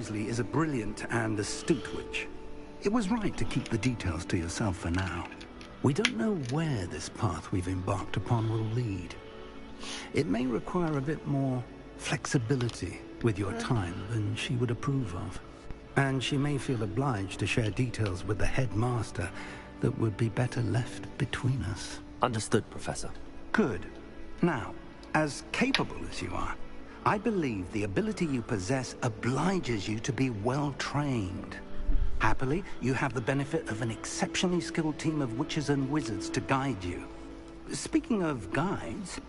Weasley is a brilliant and astute witch. It was right to keep the details to yourself for now. We don't know where this path we've embarked upon will lead. It may require a bit more flexibility with your time than she would approve of. And she may feel obliged to share details with the headmaster that would be better left between us. Understood, Professor. Good. Now, as capable as you are, I believe the ability you possess obliges you to be well trained. Happily, you have the benefit of an exceptionally skilled team of witches and wizards to guide you. Speaking of guides,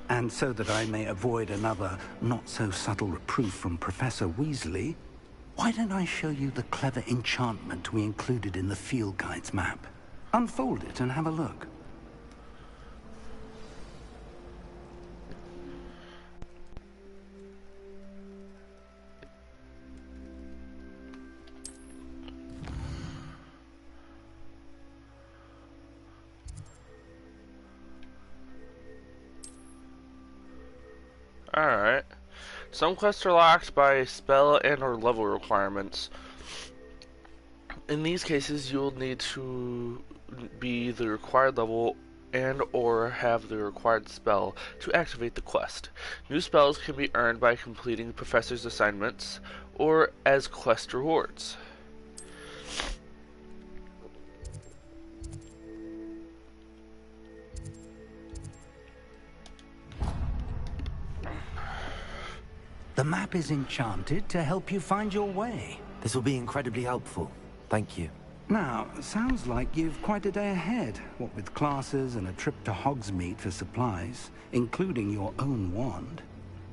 and so that I may avoid another not-so-subtle reproof from Professor Weasley, why don't I show you the clever enchantment we included in the field guide's map? Unfold it and have a look. Alright. Some quests are locked by spell and or level requirements. In these cases, you'll need to be the required level and or have the required spell to activate the quest. New spells can be earned by completing the professor's assignments or as quest rewards. The map is enchanted to help you find your way. This will be incredibly helpful. Thank you. Now, sounds like you've quite a day ahead, what with classes and a trip to Hogsmeade for supplies, including your own wand.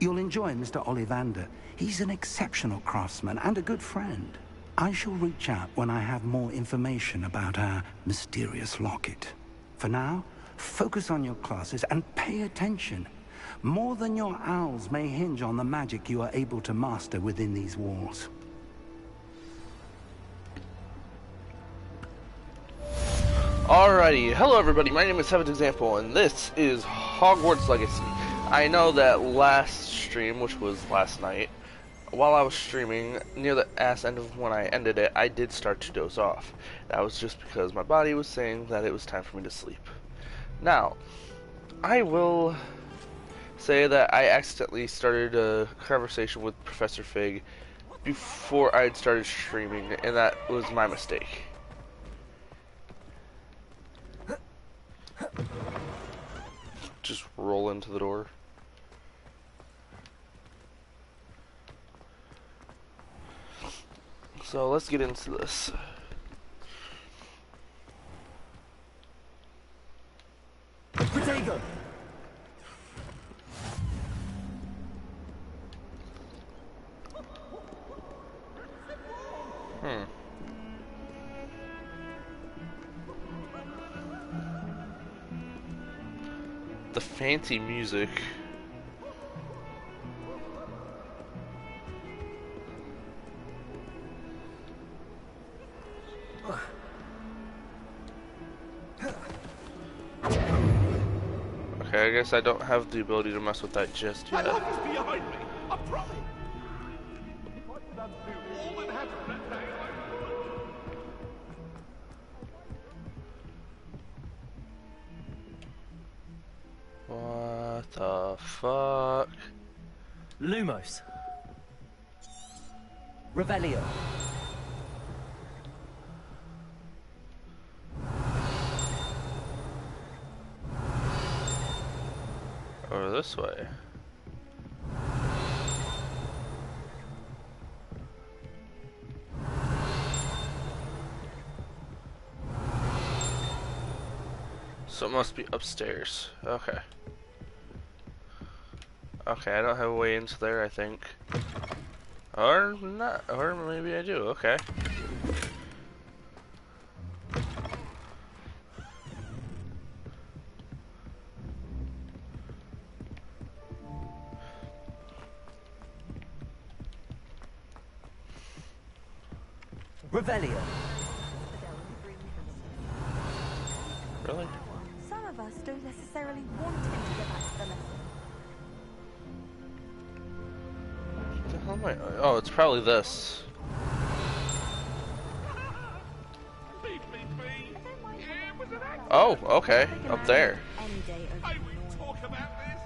You'll enjoy Mr. Ollivander. He's an exceptional craftsman and a good friend. I shall reach out when I have more information about our mysterious locket. For now, focus on your classes and pay attention. More than your owls may hinge on the magic you are able to master within these walls. Alrighty, hello everybody, my name is Seventh Example, and this is Hogwarts Legacy. I know that last stream, which was last night, while I was streaming, near the ass end of when I ended it, I did start to doze off. That was just because my body was saying that it was time for me to sleep. Now, I will say that I accidentally started a conversation with Professor Fig before I had started streaming, and that was my mistake. Just roll into the door. So let's get into this. Protego! The fancy music. Okay, I guess I don't have the ability to mess with that just yet. Behind me, I promise. What the fuck? Lumos. Revelio. Over this way. So it must be upstairs. Okay. Okay, I don't have a way into there, I think. Or not, or maybe I do, okay. Revelio. Really? Some of us don't necessarily want him to go back to the lesson. What the Oh, my, oh, it's probably this. Leave me be. It was an accident. Oh, okay, up there. Any day over Hey, the we morning. talk about this.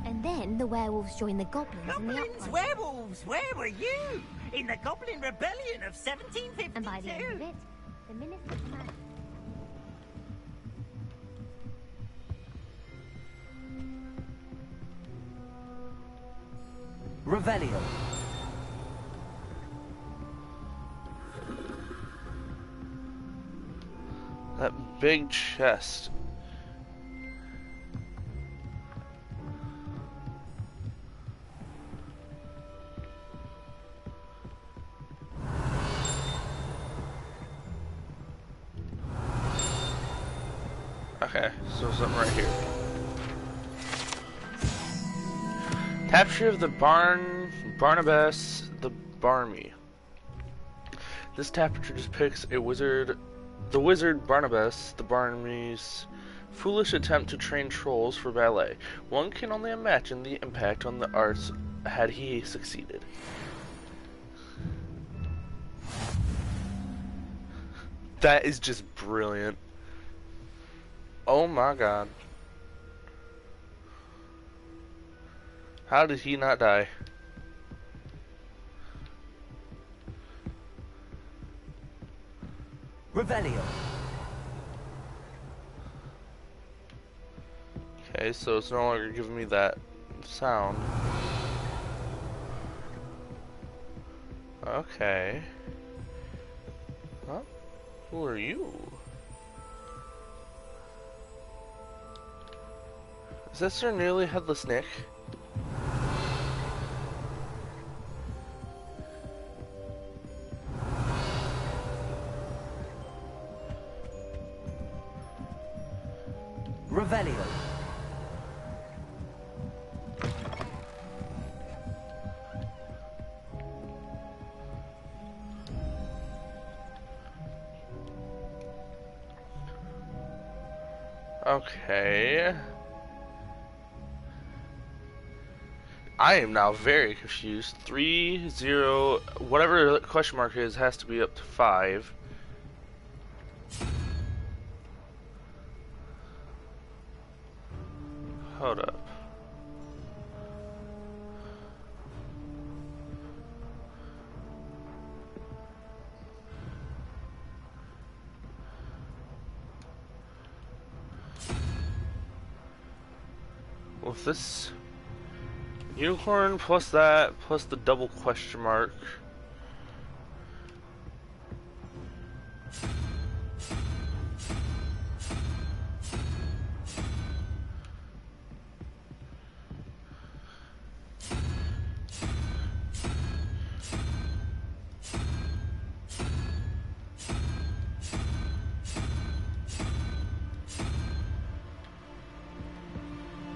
And then the werewolves joined the goblins in the Goblins, uprising. werewolves, where were you? In the Goblin Rebellion of 1752. And by the end of it, the minister's man. Revelio. That big chest. Okay, so something right here. Tapestry of the Barnabas the Barmy. This tapestry depicts the wizard Barnabas the Barmy's foolish attempt to train trolls for ballet. One can only imagine the impact on the arts had he succeeded. That is just brilliant. Oh my god. How did he not die? Revelio. Okay, so it's no longer giving me that sound. Okay. Huh? Who are you? Is that Sir Nearly Headless Nick? Revelio. Okay. I am now very confused. 3, 0, whatever the question mark is, has to be up to 5. Hold up. With this unicorn plus that plus the double question mark.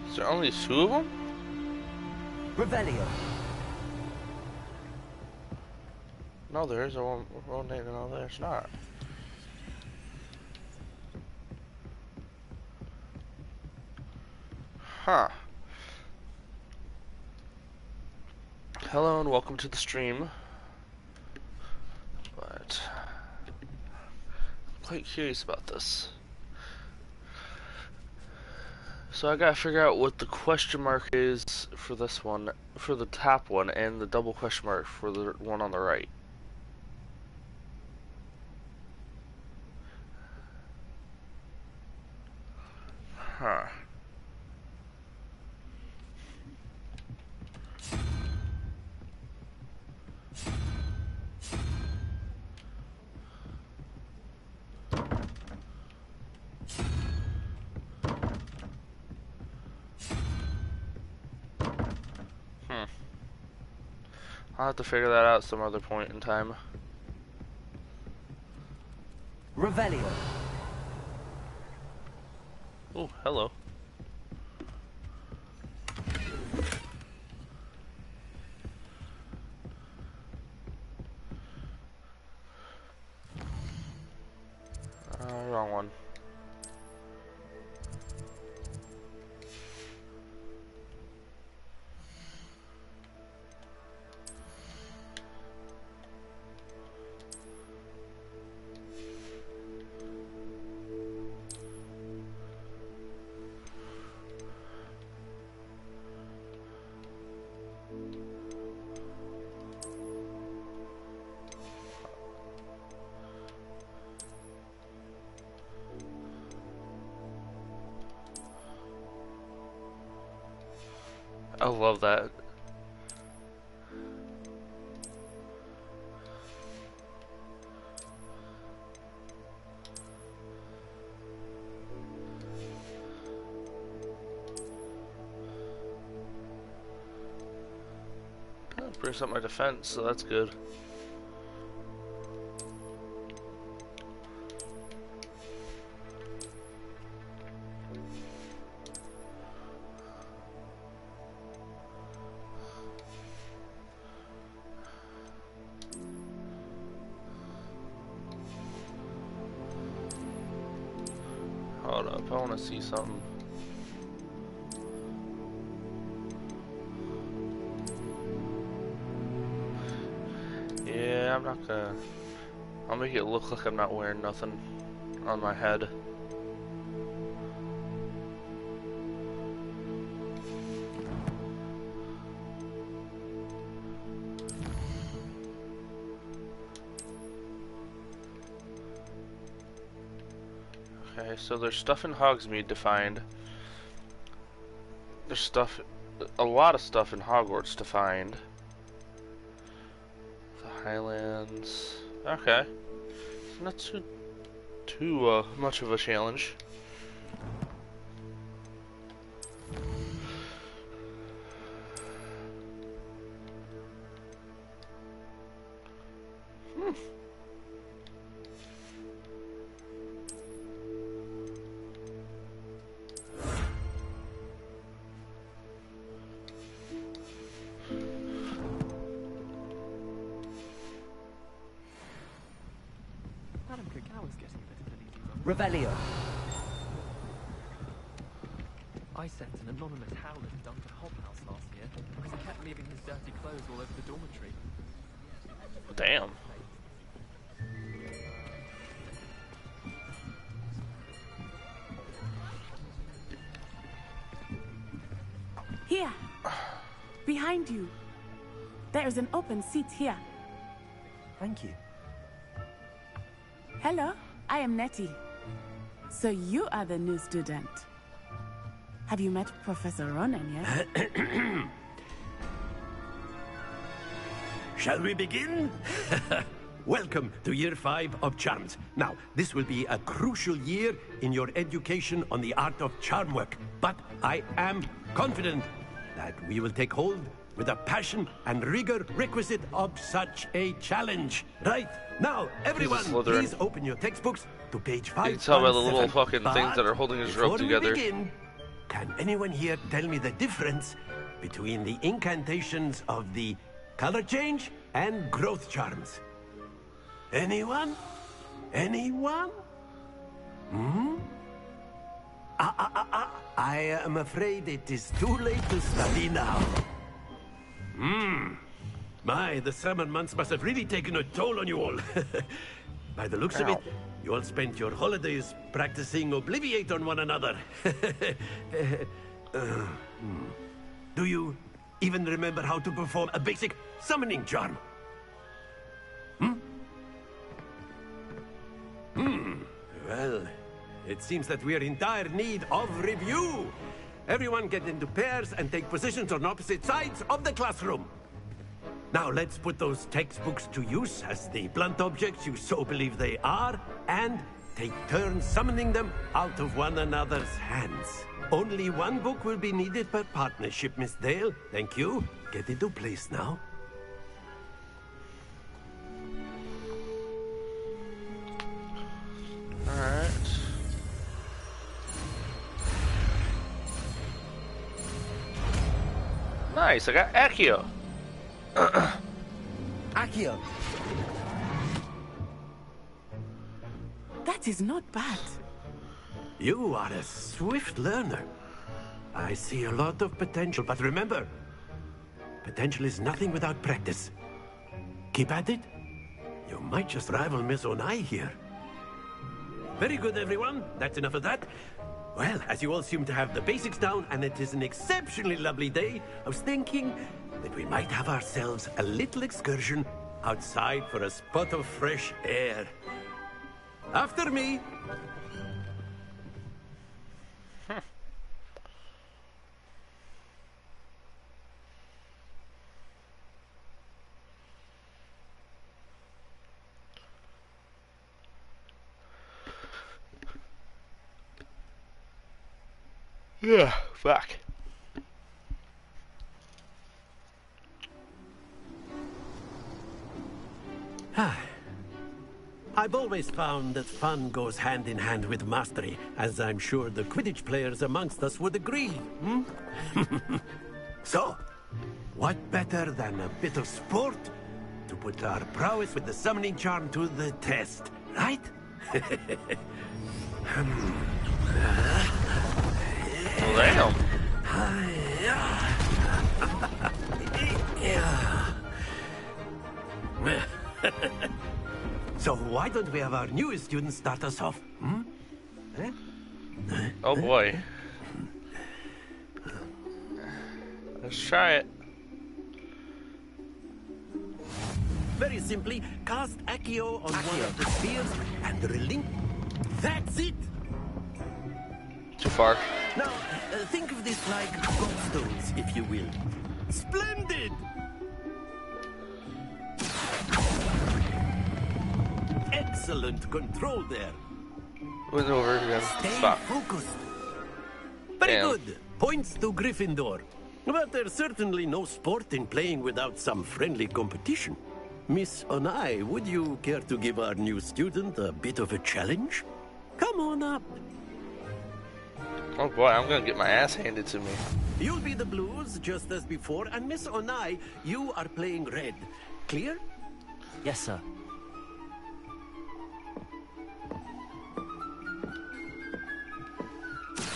Is there only 2 of them? Revelio. No, there is a one. Oh, no, there's not. Huh. Hello and welcome to the stream. But I'm quite curious about this. So I gotta figure out what the question mark is for this one, for the top one, and the double question mark for the one on the right. Huh. I'll have to figure that out some other point in time. Revelio. Oh, hello. Wrong one. love that. Brings up my defense, so that's good. Hold up, I want to see something. Yeah, I'm not gonna... I'll make it look like I'm not wearing nothing on my head. Okay, so there's stuff in Hogsmeade to find. There's stuff, a lot of stuff in Hogwarts to find. Highlands. Okay. Not too much of a challenge. Revelio. I sent an anonymous howler to Duncan Hob House last year because he kept leaving his dirty clothes all over the dormitory. Damn. Here. Behind you. There is an open seat here. Thank you. Hello, I am Nettie. So you are the new student. Have you met Professor Ronan yet? Shall we begin? Welcome to Year 5 of Charms. Now, this will be a crucial year in your education on the art of charm work. But I am confident that we will take hold with the passion and rigor requisite of such a challenge. Right, now, everyone, please open your textbooks to page 5. You can tell by the little fucking things that are holding his rope together. Begin, can anyone here tell me the difference between the incantations of the color change and growth charms? Anyone? Anyone? Hmm? I am afraid it is too late to study now. My, the summer months must have really taken a toll on you all. By the looks of it, you all spent your holidays practicing Obliviate on one another. Do you even remember how to perform a basic summoning charm? Well, it seems that we are in dire need of review. Everyone get into pairs and take positions on opposite sides of the classroom. Now let's put those textbooks to use as the blunt objects you so believe they are, and take turns summoning them out of one another's hands. Only one book will be needed per partnership, Miss Dale. Thank you. Get into place now. Alright. Nice, I got Accio. Accio. That is not bad. You are a swift learner. I see a lot of potential, but remember, potential is nothing without practice. Keep at it. You might just rival Miss Onai here. Very good, everyone. That's enough of that. Well, as you all seem to have the basics down, and it is an exceptionally lovely day, I was thinking that we might have ourselves a little excursion outside for a spot of fresh air. After me. Yeah, fuck. I've always found that fun goes hand in hand with mastery, as I'm sure the Quidditch players amongst us would agree. Hmm? So, what better than a bit of sport to put our prowess with the summoning charm to the test, right? Well, damn. So why don't we have our newest student start us off? Hmm? Oh boy. Let's try it. Very simply, cast Accio on one of the spheres and relink. That's it! Too far. Now, think of this like gobstones, if you will. Splendid! Excellent control there. Went over again. Stay Stop. focused. Very Damn. good. Points to Gryffindor. But there's certainly no sport in playing without some friendly competition. Miss Onai, would you care to give our new student a bit of a challenge? Come on up. Oh boy, I'm gonna get my ass handed to me. You'll be the blues, just as before, and Miss Onai, you are playing red. Clear? Yes, sir.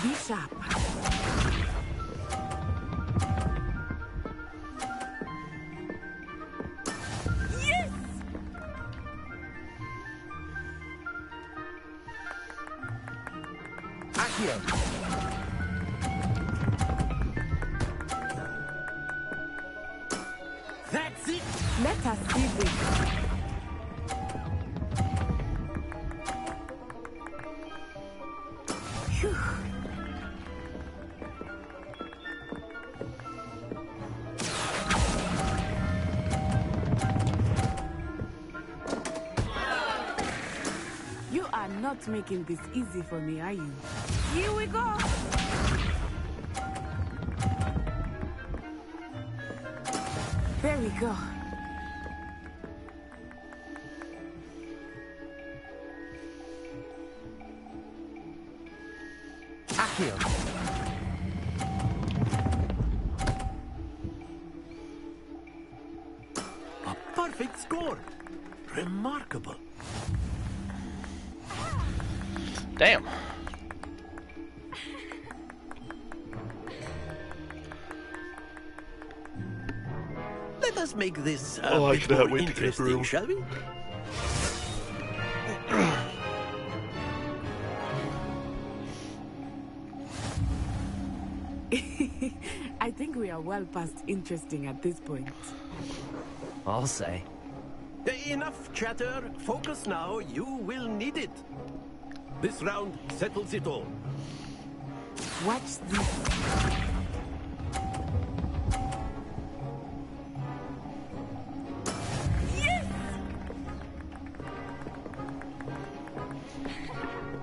Be sharp. Yes! Accio. That's it! Let us see this. Phew. You are not making this easy for me, are you? Here we go! There we go. Accio. A perfect score. Remarkable. Damn. Let us make this a Oh, I bit cannot more wait to get a interesting, broom. shall we? I think we are well past interesting at this point. I'll say. Enough chatter. Focus now. You will need it. This round settles it all. Watch this. Yes!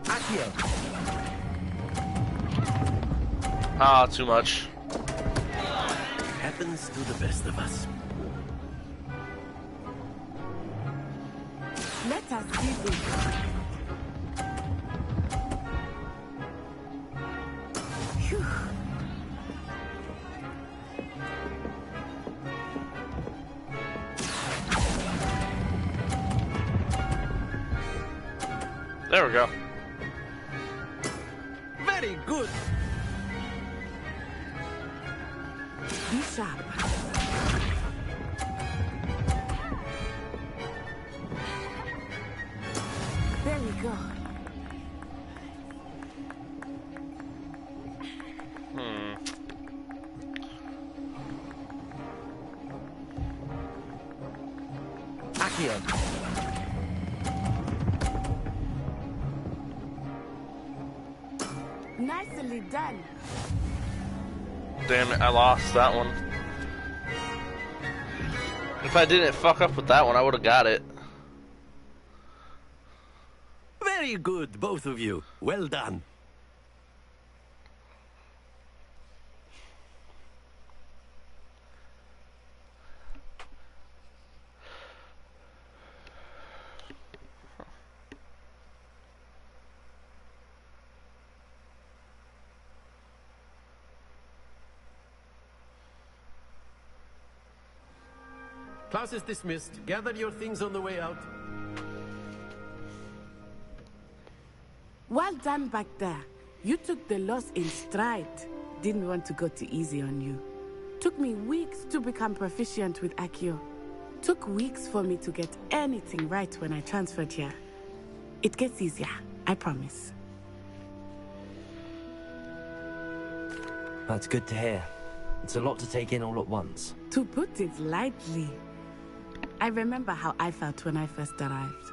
Accio. Ah, too much. Happens to the best of us. Let us see this. Phew. There we go. Very good. Be sharp. There we go. Accio. Nicely done. Damn it, I lost that one. If I didn't fuck up with that one, I would have got it. Very good, both of you. Well done. Class is dismissed. Gather your things on the way out. Well done back there. You took the loss in stride. Didn't want to go too easy on you. Took me weeks to become proficient with Accio. Took weeks for me to get anything right when I transferred here. It gets easier, I promise. That's good to hear. It's a lot to take in all at once. To put it lightly, I remember how I felt when I first arrived.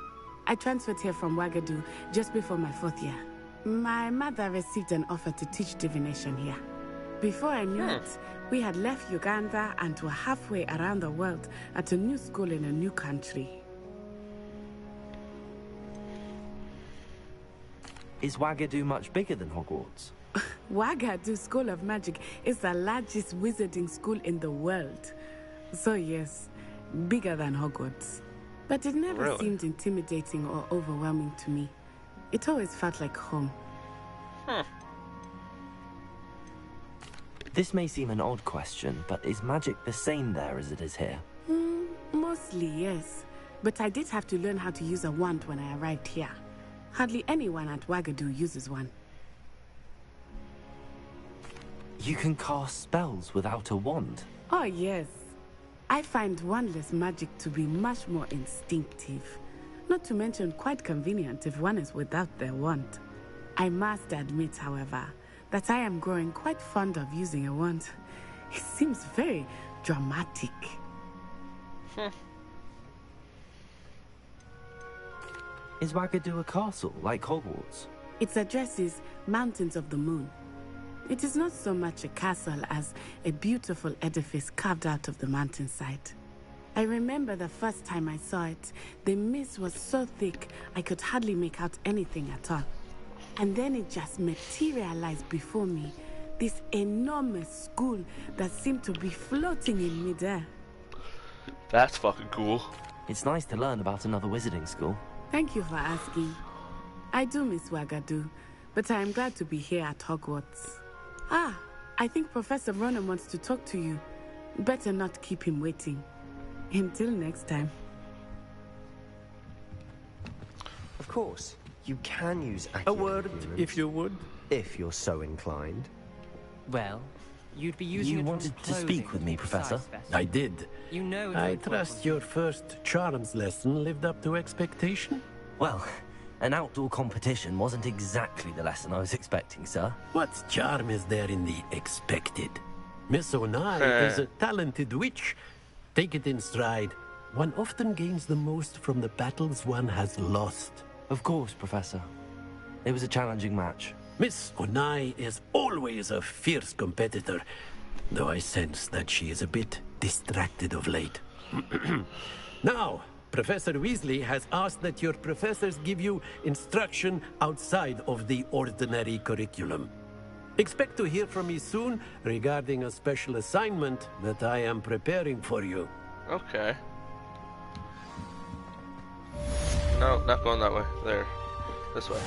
I transferred here from Wagadu just before my 4th year. My mother received an offer to teach divination here. Before I knew it, we had left Uganda and were halfway around the world at a new school in a new country. Is Wagadu much bigger than Hogwarts? Wagadu School of Magic is the largest wizarding school in the world. So yes, bigger than Hogwarts. But it never seemed intimidating or overwhelming to me. It always felt like home. This may seem an odd question, but is magic the same there as it is here? Mostly, yes. But I did have to learn how to use a wand when I arrived here. Hardly anyone at Wagadu uses one. You can cast spells without a wand? Oh, yes. I find wandless magic to be much more instinctive. Not to mention quite convenient if one is without their wand. I must admit, however, that I am growing quite fond of using a wand. It seems very dramatic. Is Wagadu a castle, like Hogwarts? Its address is Mountains of the Moon. It is not so much a castle as a beautiful edifice carved out of the mountainside. I remember the first time I saw it, the mist was so thick I could hardly make out anything at all. And then it just materialized before me, this enormous school that seemed to be floating in midair. That's fucking cool. It's nice to learn about another wizarding school. Thank you for asking. I do miss Wagadu, but I am glad to be here at Hogwarts. I think Professor Ronan wants to talk to you. Better not keep him waiting. Until next time. Of course, you can use Accio. A word, if you would. If you're so inclined. Well, you'd be using You it wanted from to speak clothing with me, to precise Professor? specimens. I did. You know I trust your first charms lesson lived up to expectation? Well, an outdoor competition wasn't exactly the lesson I was expecting, sir. What charm is there in the expected? Miss Onai is a talented witch. Take it in stride. One often gains the most from the battles one has lost. Of course, Professor. It was a challenging match. Miss Onai is always a fierce competitor, though I sense that she is a bit distracted of late. Now, Professor Weasley has asked that your professors give you instruction outside of the ordinary curriculum. Expect to hear from me soon regarding a special assignment that I am preparing for you. Okay. No, not going that way. There. This way.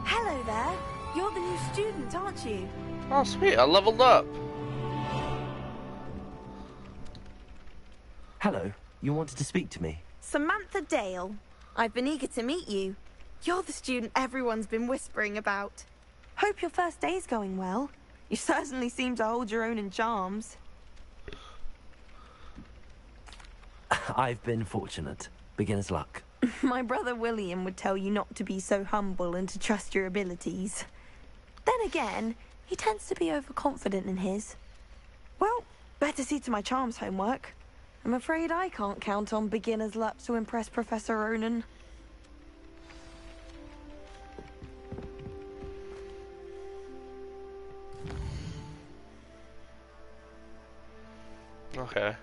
Hello there. You're the new student, aren't you? Oh, sweet. I leveled up. Hello. You wanted to speak to me? Samantha Dale. I've been eager to meet you. You're the student everyone's been whispering about. Hope your first day's going well. You certainly seem to hold your own in charms. I've been fortunate. Beginner's luck. My brother William would tell you not to be so humble and to trust your abilities. Then again, he tends to be overconfident in his. Well, better see to my charms homework. I'm afraid I can't count on beginner's luck to impress Professor Ronan. Okay.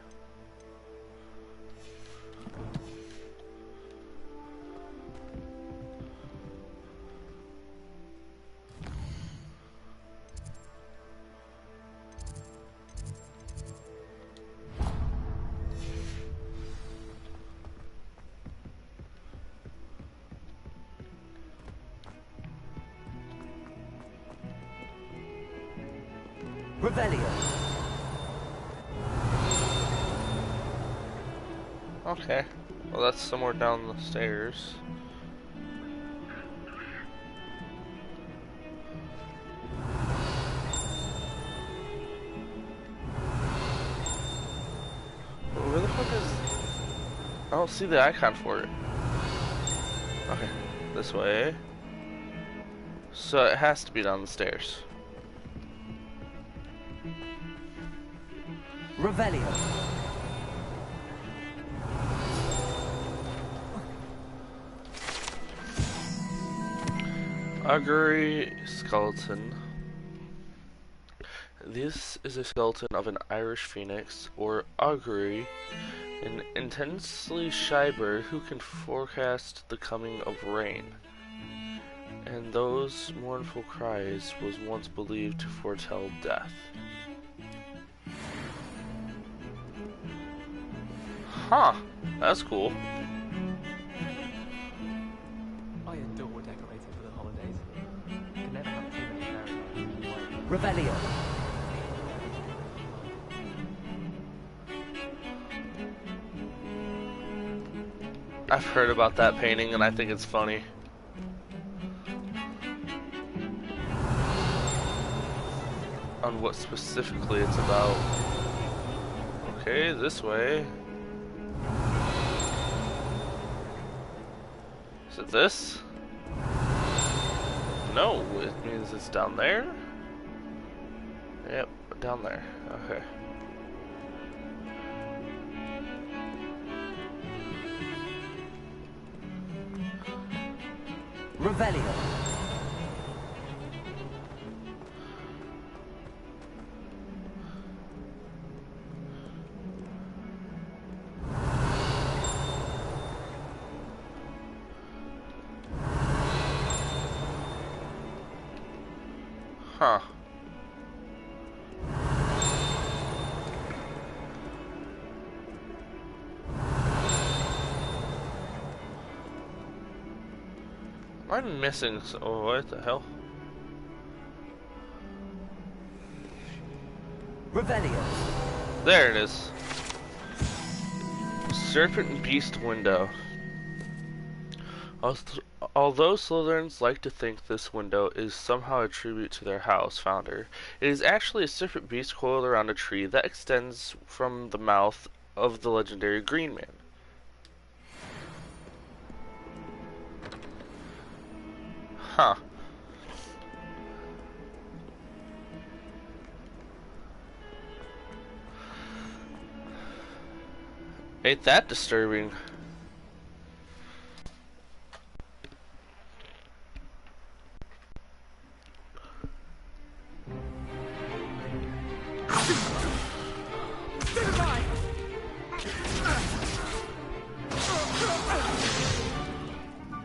Revelio. Okay. Well, that's somewhere down the stairs. Where the fuck is... I don't see the icon for it. Okay, this way. So it has to be down the stairs. Revelio. Augury skeleton. This is a skeleton of an Irish phoenix, or augury, an intensely shy bird who can forecast the coming of rain. And those mournful cries was once believed to foretell death. Huh, that's cool. I adore decorating for the holidays. You can never have too many fairy. Revelio. I've heard about that painting and I think it's funny. On what specifically it's about. Okay, this way. Is it this? No, it means it's down there. Yep, down there. Okay. Revelio. Huh. I'm missing. Oh, what the hell? Revelio. There it is. Serpent and Beast window. Although Slytherins like to think this window is somehow a tribute to their house founder, it is actually a serpent beast coiled around a tree that extends from the mouth of the legendary Green Man. Huh. Ain't that disturbing?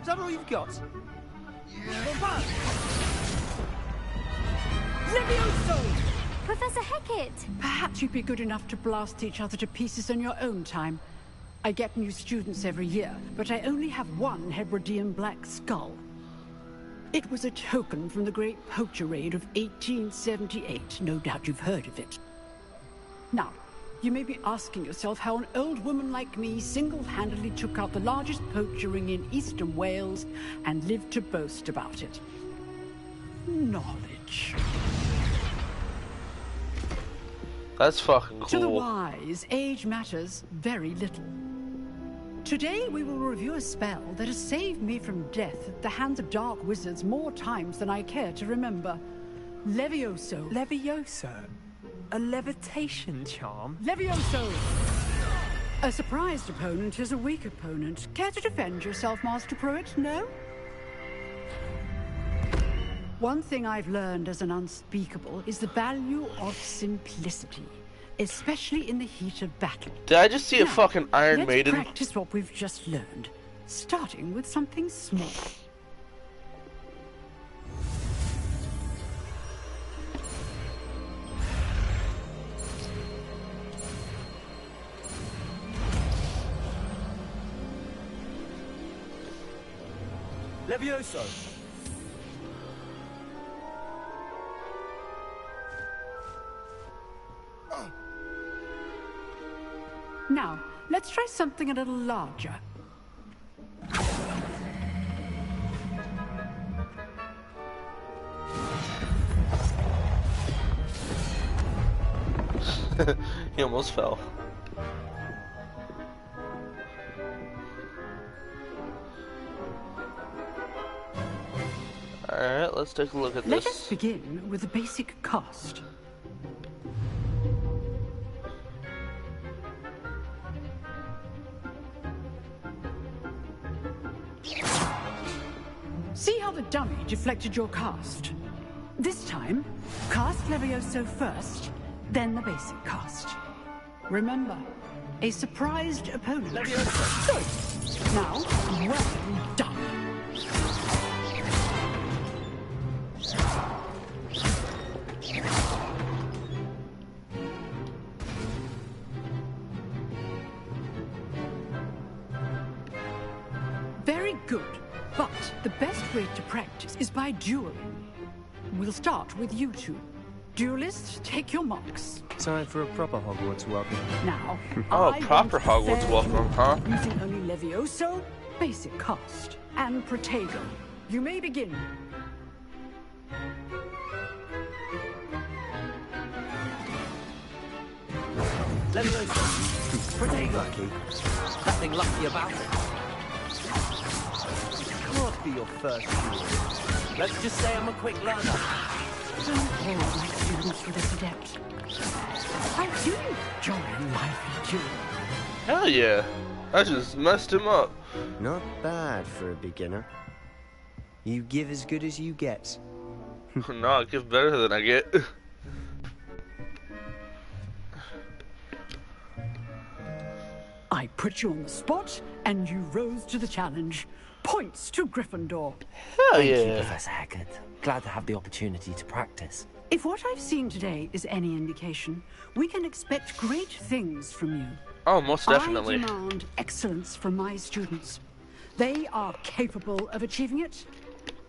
Is that all you've got? Levioso! Professor Hecat! Perhaps you'd be good enough to blast each other to pieces in your own time. I get new students every year, but I only have one Hebridean black skull. It was a token from the Great Poacher Raid of 1878. No doubt you've heard of it. Now, you may be asking yourself how an old woman like me single-handedly took out the largest poacher ring in eastern Wales and lived to boast about it. Knowledge. That's fucking cool. To the wise, age matters very little. Today we will review a spell that has saved me from death at the hands of dark wizards more times than I care to remember. Levioso. Levioso? A levitation charm? Levioso! A surprised opponent is a weak opponent. Care to defend yourself, Master Pruitt? No? One thing I've learned as an unspeakable is the value of simplicity, especially in the heat of battle. Did I just see a fucking Iron Maiden? Let's practice what we've just learned, starting with something small. Levioso. Now, let's try something a little larger. He almost fell. Alright, let's take a look at this. Let us begin with the basic cast. See how the dummy deflected your cast? This time, cast Levioso first, then the basic cast. Remember, a surprised opponent. Levioso. Good. Now, well done. Very good. But the best way to practice is by dueling. We'll start with you two. Duelists, take your marks. Time for a proper Hogwarts welcome. Now, oh, proper Hogwarts welcome, huh? Using only Levioso, basic cast, and Protego. You may begin. Levioso. Protego. Lucky. Nothing lucky about it. Can't be your first duel. Let's just say I'm a quick learner. Don't hold my students with a adept. I do enjoy life duel. Hell yeah. I just messed him up. Not bad for a beginner. You give as good as you get. No, I give better than I get. I put you on the spot, and you rose to the challenge. Points to Gryffindor. Hell yeah. Thank you, Professor Haggard. Glad to have the opportunity to practice. If what I've seen today is any indication, we can expect great things from you. Oh, most definitely. I demand excellence from my students. They are capable of achieving it,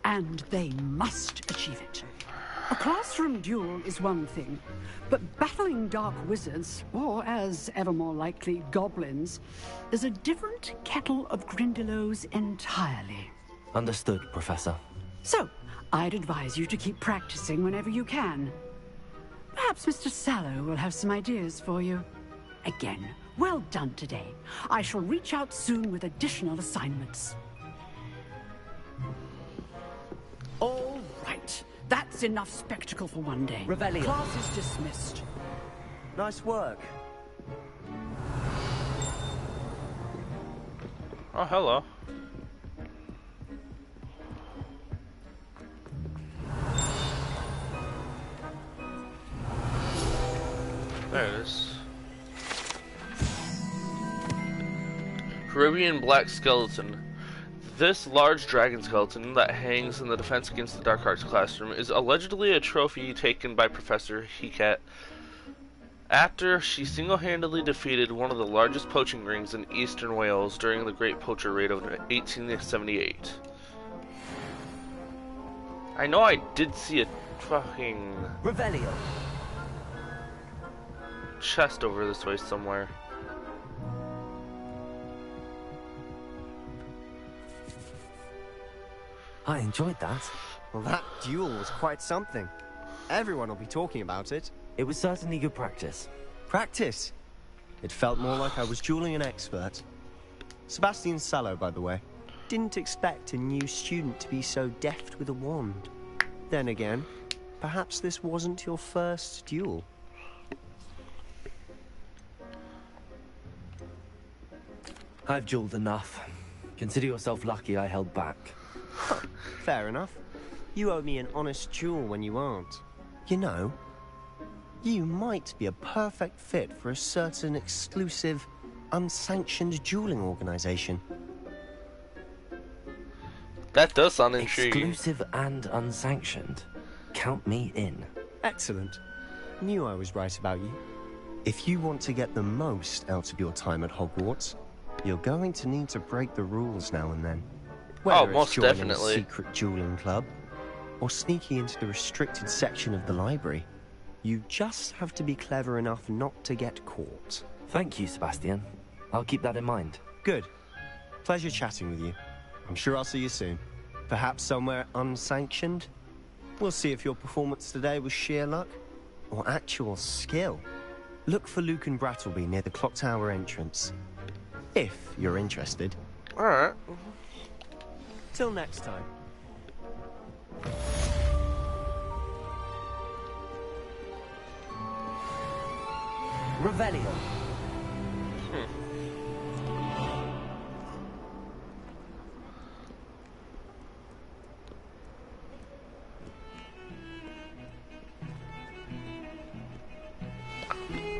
and they must achieve it. A classroom duel is one thing, but battling dark wizards, or as ever more likely, goblins, is a different kettle of Grindylows entirely. Understood, Professor. So, I'd advise you to keep practicing whenever you can. Perhaps Mr. Sallow will have some ideas for you. Again, well done today. I shall reach out soon with additional assignments. All right. That's enough spectacle for one day. Revelio. Class is dismissed. Nice work. Oh, hello. There it is. Caribbean black skeleton. This large dragon skeleton that hangs in the Defense Against the Dark Arts classroom is allegedly a trophy taken by Professor Hecat after she single-handedly defeated one of the largest poaching rings in eastern Wales during the Great Poacher Raid of 1878. I know I did see a fucking Revelio. chest over this way somewhere. I enjoyed that. Well, that duel was quite something. Everyone will be talking about it. It was certainly good practice. Practice? It felt more like I was dueling an expert. Sebastian Sallow, by the way. Didn't expect a new student to be so deft with a wand. Then again, perhaps this wasn't your first duel. I've dueled enough. Consider yourself lucky I held back. Fair enough. You owe me an honest duel when you aren't. You know, you might be a perfect fit for a certain exclusive, unsanctioned dueling organization. That does sound intriguing. Exclusive and unsanctioned. Count me in. Excellent. Knew I was right about you. If you want to get the most out of your time at Hogwarts, you're going to need to break the rules now and then. Whether most it's joining definitely. a secret dueling club, or sneaking into the restricted section of the library, you just have to be clever enough not to get caught. Thank you, Sebastian. I'll keep that in mind. Good. Pleasure chatting with you. I'm sure I'll see you soon. Perhaps somewhere unsanctioned? We'll see if your performance today was sheer luck or actual skill. Look for Luke and Brattleby near the clock tower entrance. If you're interested. Alright. Till next time. Revelio.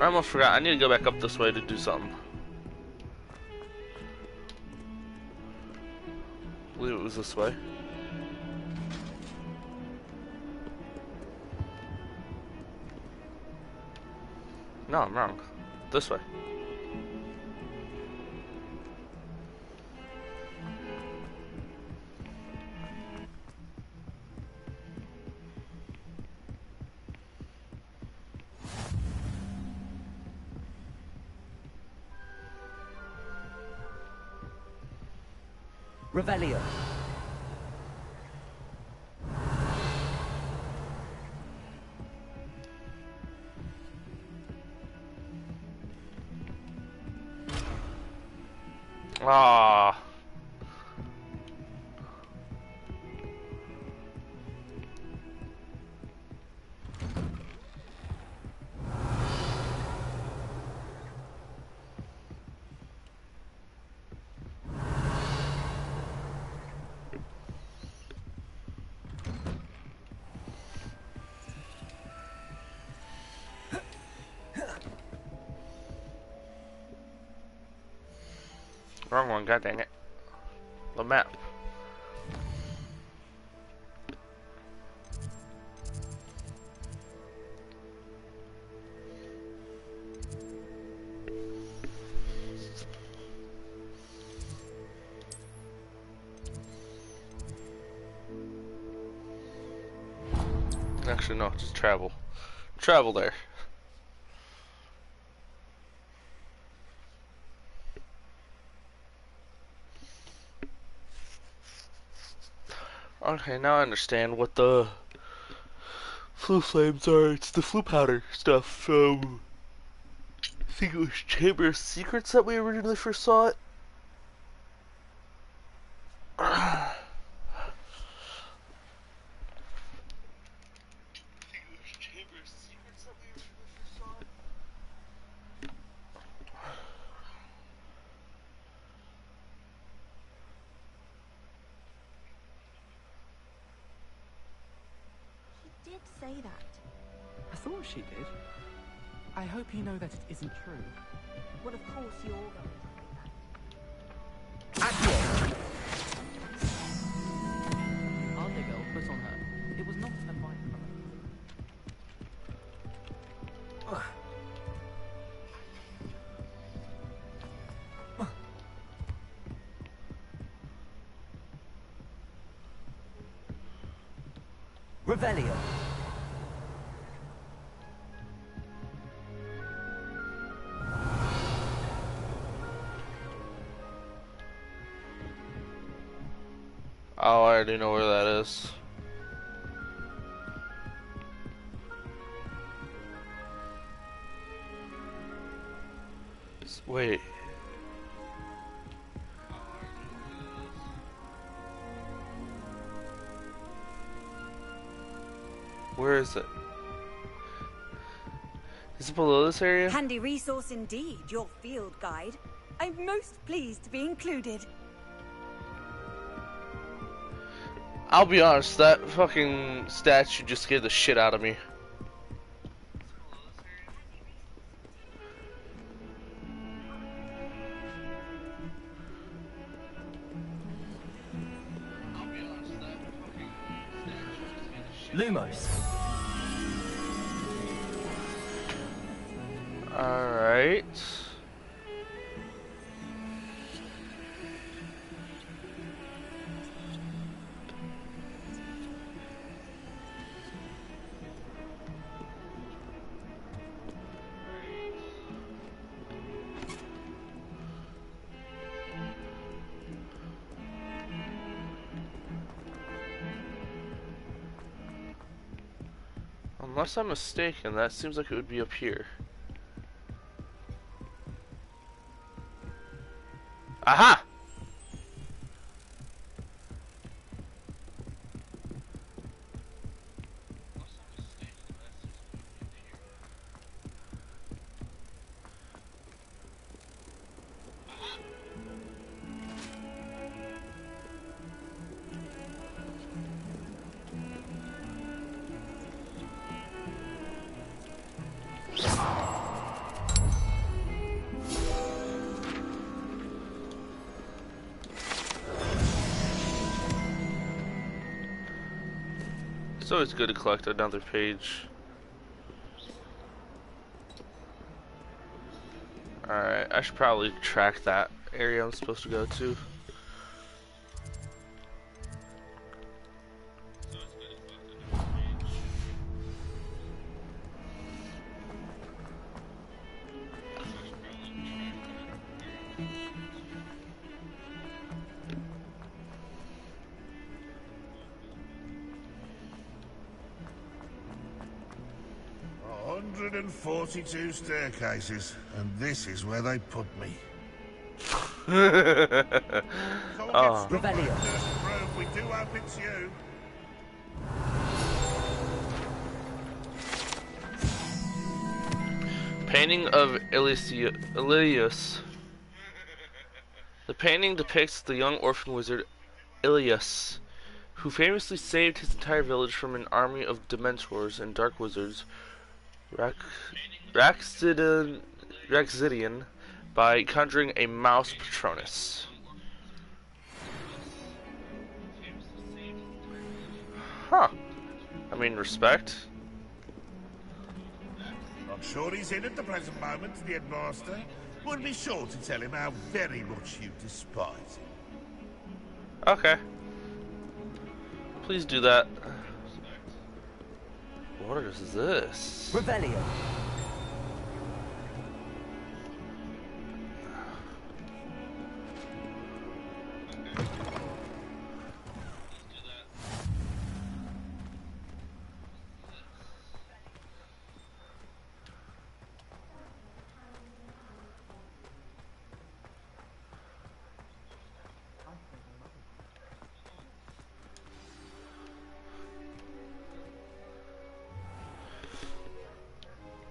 I almost forgot. I need to go back up this way to do something. I believe it was this way. No, I'm wrong. This way. Revelio. Ah. Wrong one, god dang it. The map. Actually, no, just travel. Travel there. Okay, now I understand what the flu flames are. It's the flu powder stuff. I think it was Chamber of Secrets that we originally first saw it. Did say that. I thought she did. I hope you know that it isn't true. Well, of course you're going Our nigger put on her. It was not a violent. Revelio. Oh, I already know where that is. Wait. Where is it? Is it below this area? Handy resource indeed, your field guide. I'm most pleased to be included. I'll be honest, that fucking statue just scared the shit out of me. Lumos. Alright. Unless I'm mistaken, that seems like it would be up here. Aha! It's always good to collect another page. Alright, I should probably track that area I'm supposed to go to. And 42 staircases, and this is where they put me. Oh. We do hope it's you. Painting of Ilias. The painting depicts the young orphan wizard Ilias, who famously saved his entire village from an army of Dementors and Dark Wizards, Raxidian, by conjuring a mouse Patronus. Huh. I mean, respect. I'm sure he's in at the present moment, the headmaster. Would be sure to tell him how very much you despise him. Okay. Please do that. What is this? Rebellion.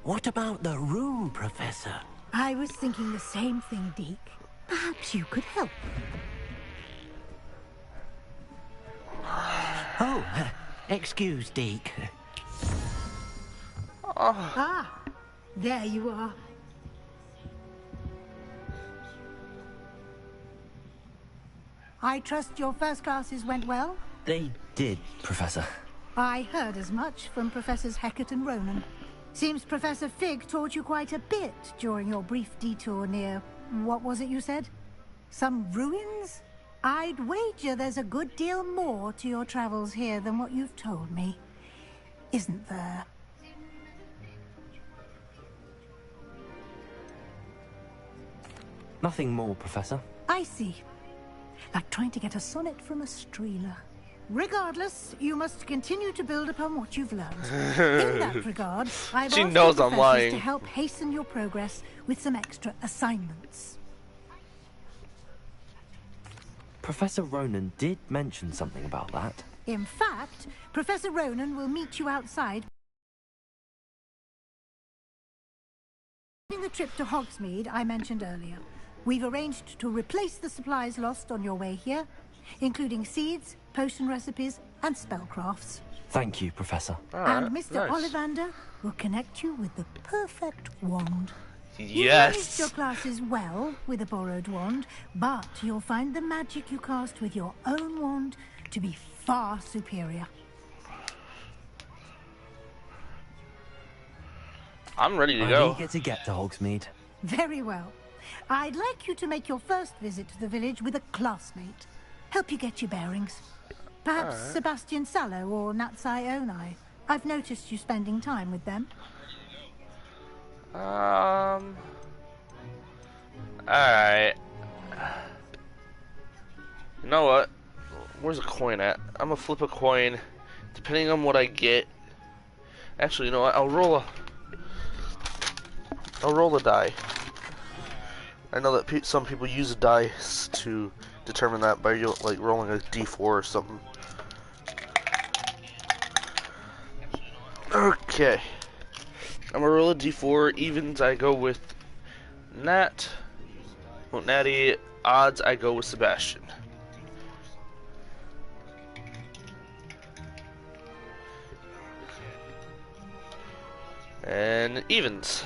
What about the room, Professor? I was thinking the same thing, Deke. Perhaps you could help. Oh, excuse, Deke. Ah, there you are. I trust your first classes went well? They did, Professor. I heard as much from Professors Hecat and Ronan. Seems Professor Fig taught you quite a bit during your brief detour near... what was it you said? Some ruins? I'd wager there's a good deal more to your travels here than what you've told me. Isn't there? Nothing more, Professor. I see. Like trying to get a sonnet from a streeler. Regardless, you must continue to build upon what you've learned. In that regard, I've asked knows the I'm professors lying. to help hasten your progress with some extra assignments. Professor Ronan did mention something about that. In fact, Professor Ronan will meet you outside. The trip to Hogsmeade I mentioned earlier. We've arranged to replace the supplies lost on your way here, including seeds, potion recipes, and spellcrafts. Thank you, Professor. And Mr. Ollivander will connect you with the perfect wand. You Yes. managed your classes well with a borrowed wand, but you'll find the magic you cast with your own wand to be far superior. I'm ready to go. I'm eager to get to Hogsmeade. Very well. I'd like you to make your first visit to the village with a classmate. Help you get your bearings. Perhaps Alright. Sebastian Sallow or Natsai Onai. I've noticed you spending time with them. Alright. You know what? Where's a coin at? I'm gonna flip a coin. Depending on what I get, Actually, you know what? I'll roll a die. I know that some people use dice to determine that by like rolling a d4 or something. Okay. I'm gonna roll a d4. Evens, I go with Nat. Well, Natty. Odds, I go with Sebastian. And evens.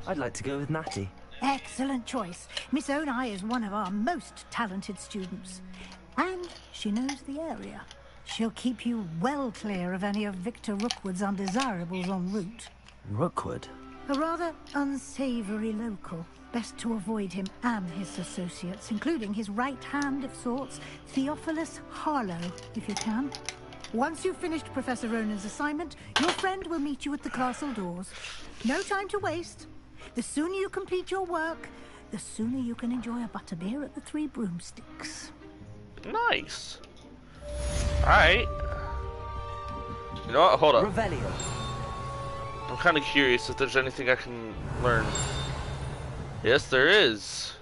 I'd like to go with Natty. Excellent choice. Miss Onai is one of our most talented students. And she knows the area. She'll keep you well clear of any of Victor Rookwood's undesirables en route. Rookwood? A rather unsavory local. Best to avoid him and his associates, including his right hand of sorts, Theophilus Harlow, if you can. Once you've finished Professor Ronan's assignment, your friend will meet you at the castle doors. No time to waste. The sooner you complete your work, the sooner you can enjoy a butterbeer at the Three Broomsticks. Nice. Alright. You know what? Hold up. Revelio. I'm kind of curious if there's anything I can learn. Yes, there is.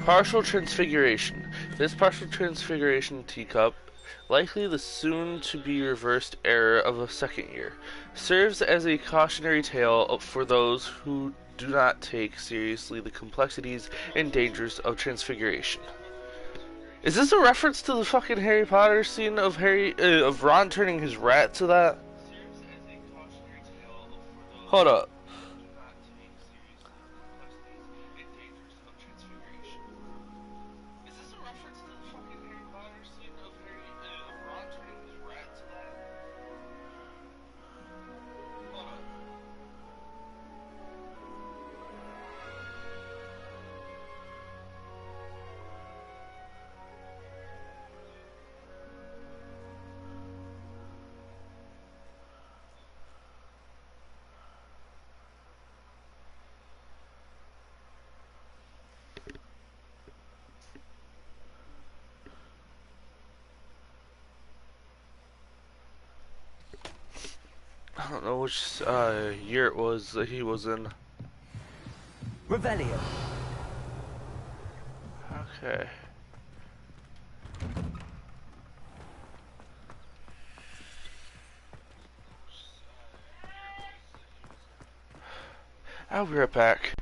Partial Transfiguration. This partial transfiguration teacup, likely the soon-to-be reversed error of a second year, serves as a cautionary tale for those who do not take seriously the complexities and dangers of transfiguration. Is this a reference to the fucking Harry Potter scene of Ron turning his rat to that? Hold up. I don't know which year it was that he was in. Revelio. Okay. I'll be right back.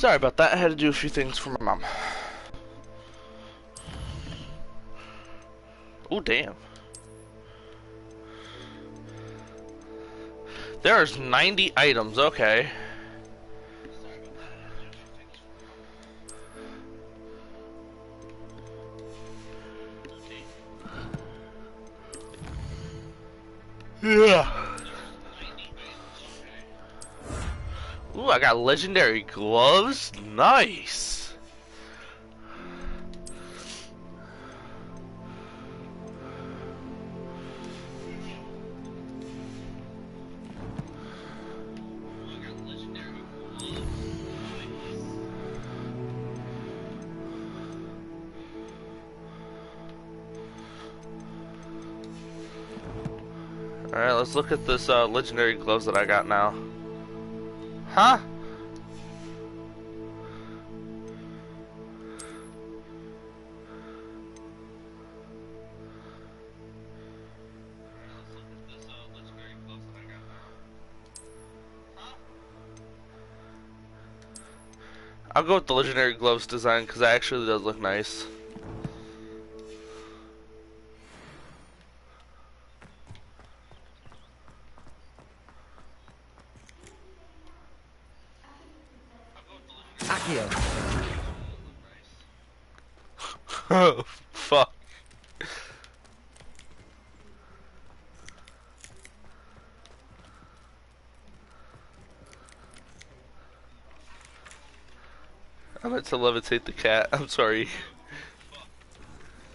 Sorry about that. I had to do a few things for my mom. Oh, damn. There's 90 items, okay. Yeah. Ooh, I got legendary gloves. Nice. Alright, let's look at this legendary gloves that I got now. Huh? I'll go with the legendary gloves design because that actually does look nice. Oh, fuck. I meant to levitate the cat. I'm sorry.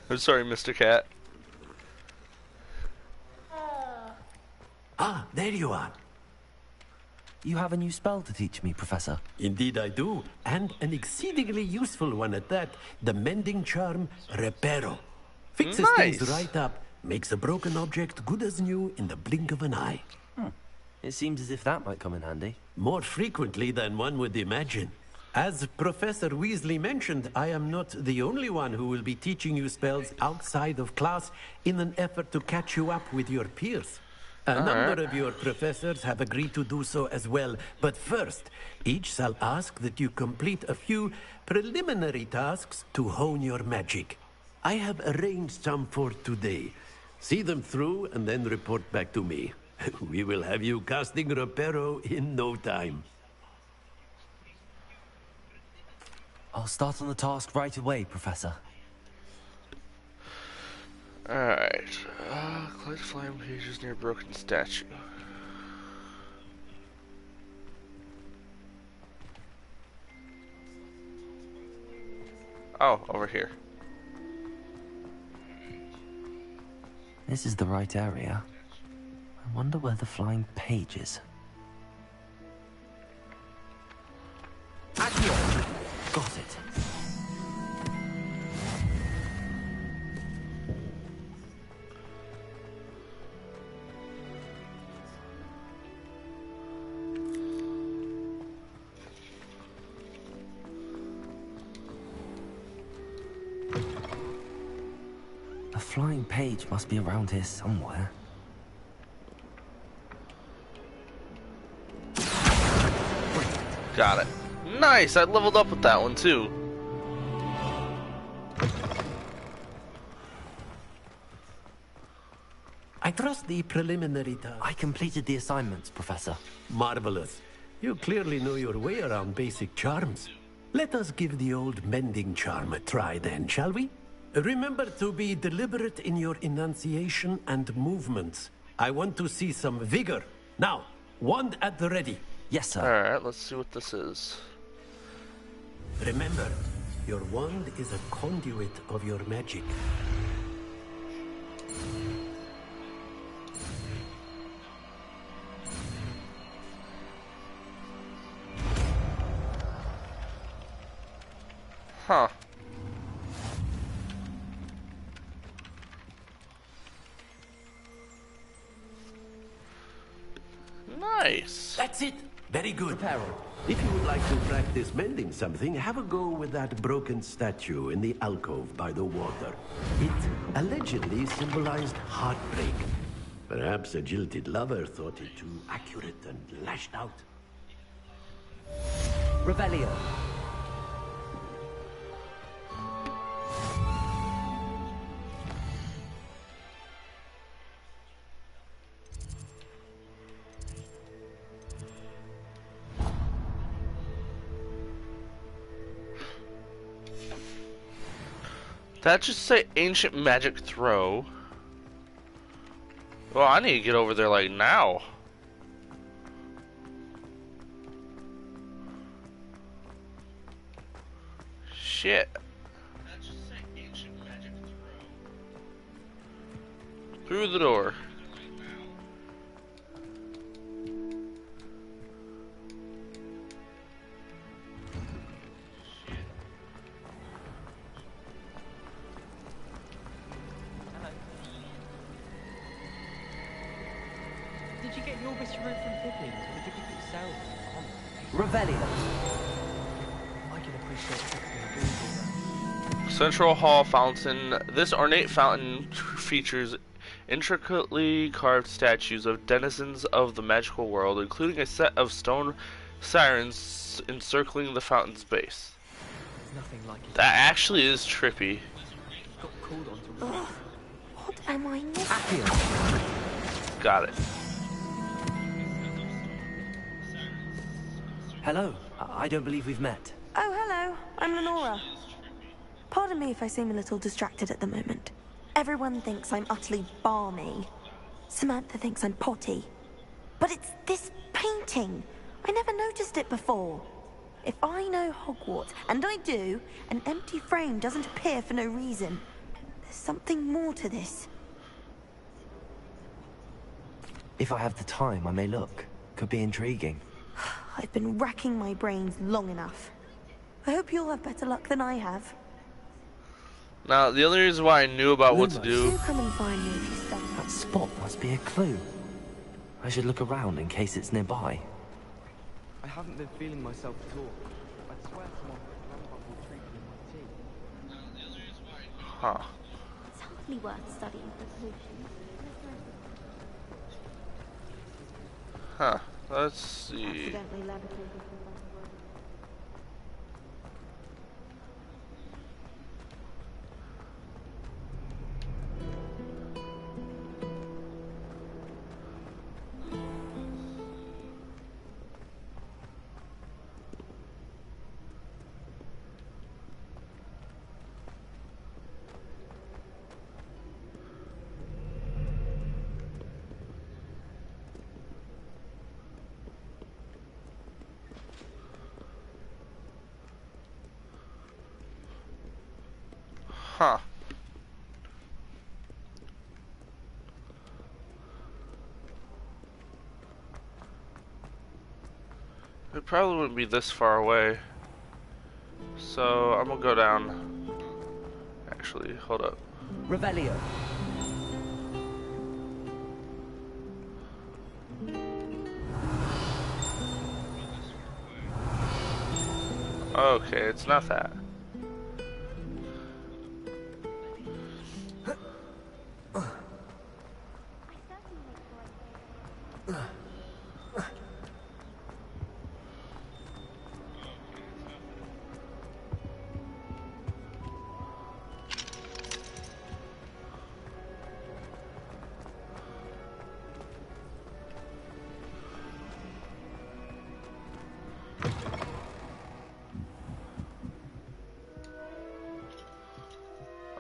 I'm sorry, Mr. Cat. Ah, there you are. You have a new spell to teach me, Professor. Indeed I do, and an exceedingly useful one at that. The mending charm, Reparo. Fixes things right up, makes a broken object good as new in the blink of an eye. It seems as if that might come in handy. More frequently than one would imagine. As Professor Weasley mentioned, I am not the only one who will be teaching you spells outside of class in an effort to catch you up with your peers. A number of your professors have agreed to do so as well, but first, each shall ask that you complete a few preliminary tasks to hone your magic. I have arranged some for today. See them through and then report back to me. We will have you casting Reparo in no time. I'll start on the task right away, Professor. Alright. Collect flame pages near broken statue. Oh, over here. This is the right area. I wonder where the flying page is. Accio! Got it. The flying page must be around here somewhere. Got it. Nice! I leveled up with that one too. I trust the preliminary task. I completed the assignments, Professor. Marvelous. You clearly know your way around basic charms. Let us give the old mending charm a try then, shall we? Remember to be deliberate in your enunciation and movements. I want to see some vigor. Now, wand at the ready. Yes, sir. Alright, let's see what this is. Remember, your wand is a conduit of your magic. Huh. Nice. That's it. Very good. If you would like to practice mending something, have a go with that broken statue in the alcove by the water. It allegedly symbolized heartbreak. Perhaps a jilted lover thought it too accurate and lashed out. Revelio. That just say ancient magic throw. Well, I need to get over there like now. Shit. That just say ancient magic throw. Through the door. Did you get your wrist removed from Pippins, or did you pick it yourself? Revelio. I can appreciate that. Central Hall Fountain. This ornate fountain features intricately carved statues of denizens of the magical world, including a set of stone sirens encircling the fountain's base. Nothing like it. That actually is trippy. Got called on to What am I missing? Got it. Hello. I don't believe we've met. Oh, hello. I'm Lenora. Pardon me if I seem a little distracted at the moment. Everyone thinks I'm utterly balmy. Samantha thinks I'm potty. But it's this painting. I never noticed it before. If I know Hogwarts, and I do, an empty frame doesn't appear for no reason. There's something more to this. If I have the time, I may look. Could be intriguing. I've been racking my brains long enough. I hope you'll have better luck than I have. Now, the only reason why I knew about what to do... Do come and find me if you stay. That spot must be a clue. I should look around in case it's nearby. I haven't been feeling myself at all. I swear someone put grandpa will treat in my tea. Huh. It's hardly worth studying for pollution. Huh. Let's see. Huh. It probably wouldn't be this far away. So I'm gonna go down. Actually, hold up. Revelio. Okay, it's not that.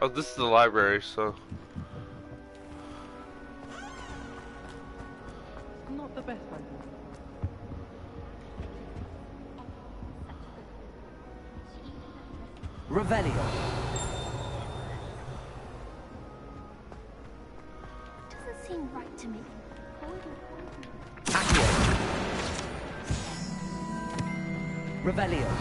Oh, this is the library, so... Not the best idea. Revelio. Doesn't seem right to me. Accio. Revelio.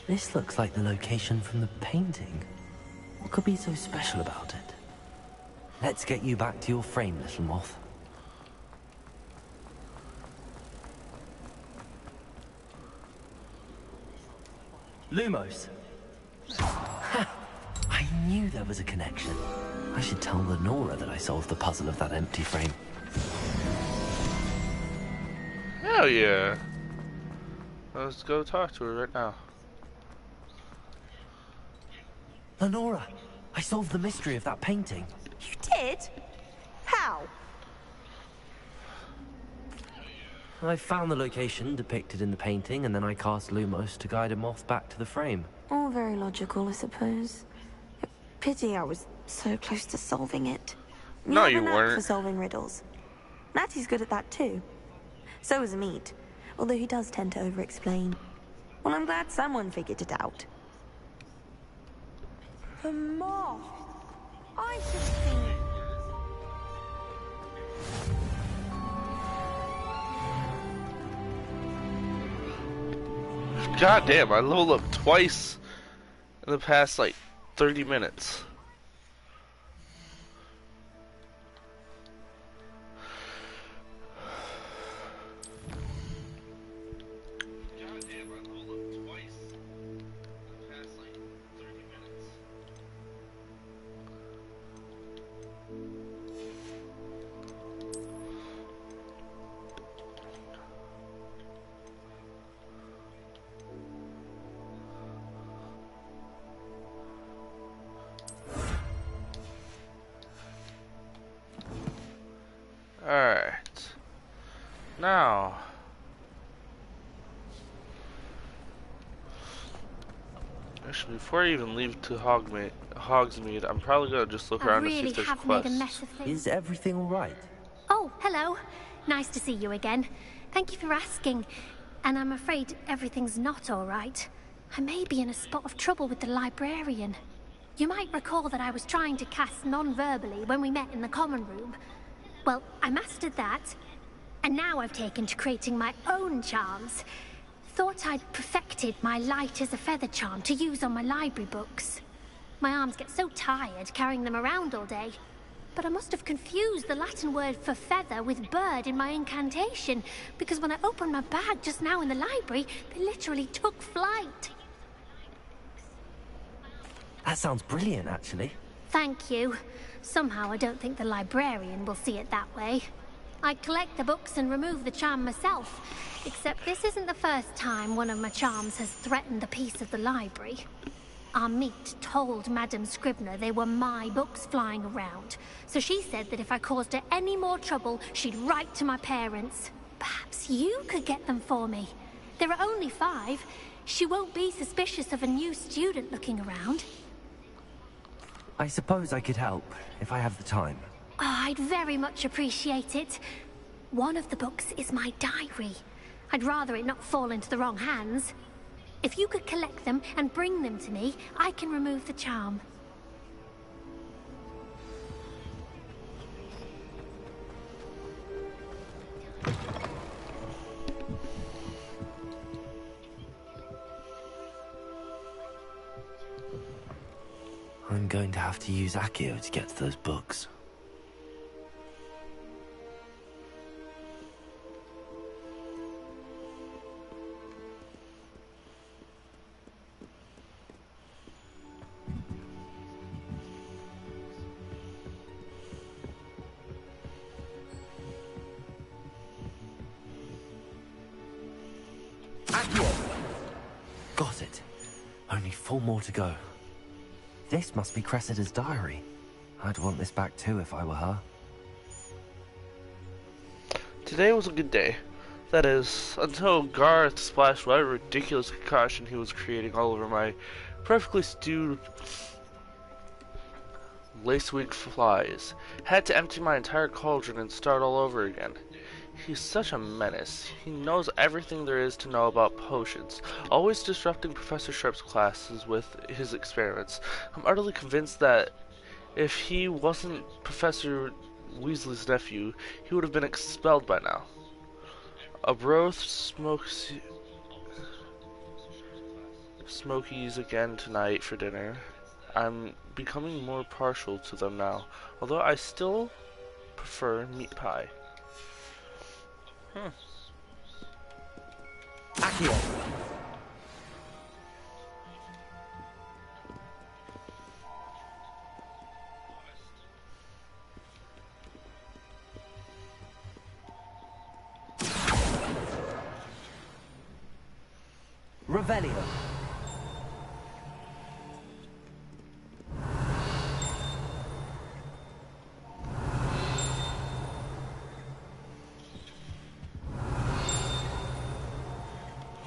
This looks like the location from the painting. What could be so special about it? Let's get you back to your frame, little moth. Lumos. Ha! I knew there was a connection. I should tell Lenora that I solved the puzzle of that empty frame. Hell yeah. Let's go talk to her right now. Lenora, I solved the mystery of that painting. You did? How? I found the location depicted in the painting, and then I cast Lumos to guide a moth back to the frame. All very logical, I suppose. Pity I was so close to solving it. No, have you a knack weren't. for solving riddles. Natty's good at that too. So is Amit, although he does tend to over-explain. Well, I'm glad someone figured it out. The moth! I should have seen it. God damn, I leveled up twice in the past, like, 30 minutes. Alright. Now. Actually, before I even leave to Hogsmeade, I'm probably gonna just look around to see if there's quests. Is everything alright? Oh, hello. Nice to see you again. Thank you for asking. And I'm afraid everything's not alright. I may be in a spot of trouble with the librarian. You might recall that I was trying to cast non-verbally when we met in the common room. Well, I mastered that, and now I've taken to creating my own charms. Thought I'd perfected my light as a feather charm to use on my library books. My arms get so tired carrying them around all day. But I must have confused the Latin word for feather with bird in my incantation, because when I opened my bag just now in the library, they literally took flight. That sounds brilliant, actually. Thank you. Somehow I don't think the librarian will see it that way. I collect the books and remove the charm myself, except this isn't the first time one of my charms has threatened the peace of the library. Amit told Madame Scribner they were my books flying around, so she said that if I caused her any more trouble, she'd write to my parents. Perhaps you could get them for me. There are only 5. She won't be suspicious of a new student looking around. I suppose I could help, if I have the time. Oh, I'd very much appreciate it. One of the books is my diary. I'd rather it not fall into the wrong hands. If you could collect them and bring them to me, I can remove the charm. I'm going to have to use Accio to get to those books. Got it. Only 4 more to go. This must be Cressida's diary. I'd want this back too if I were her. Today was a good day. That is, until Garth splashed whatever ridiculous concoction he was creating all over my perfectly stewed laceweed flies. Had to empty my entire cauldron and start all over again. He's such a menace. He knows everything there is to know about potions, always disrupting Professor Sharp's classes with his experiments. I'm utterly convinced that if he wasn't Professor Weasley's nephew, he would have been expelled by now. A broth smokies again tonight for dinner. I'm becoming more partial to them now, although I still prefer meat pie. Accio. Revelio.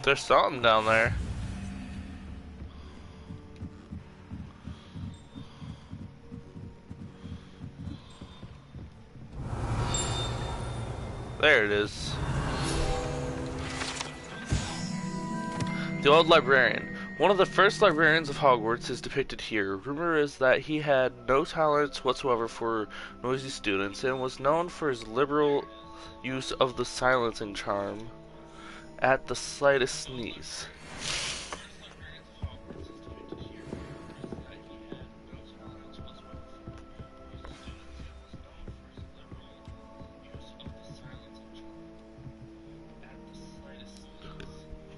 There's something down there. There it is. The old librarian. One of the first librarians of Hogwarts is depicted here. Rumor is that he had no talent whatsoever for noisy students and was known for his liberal use of the silencing charm at the slightest sneeze.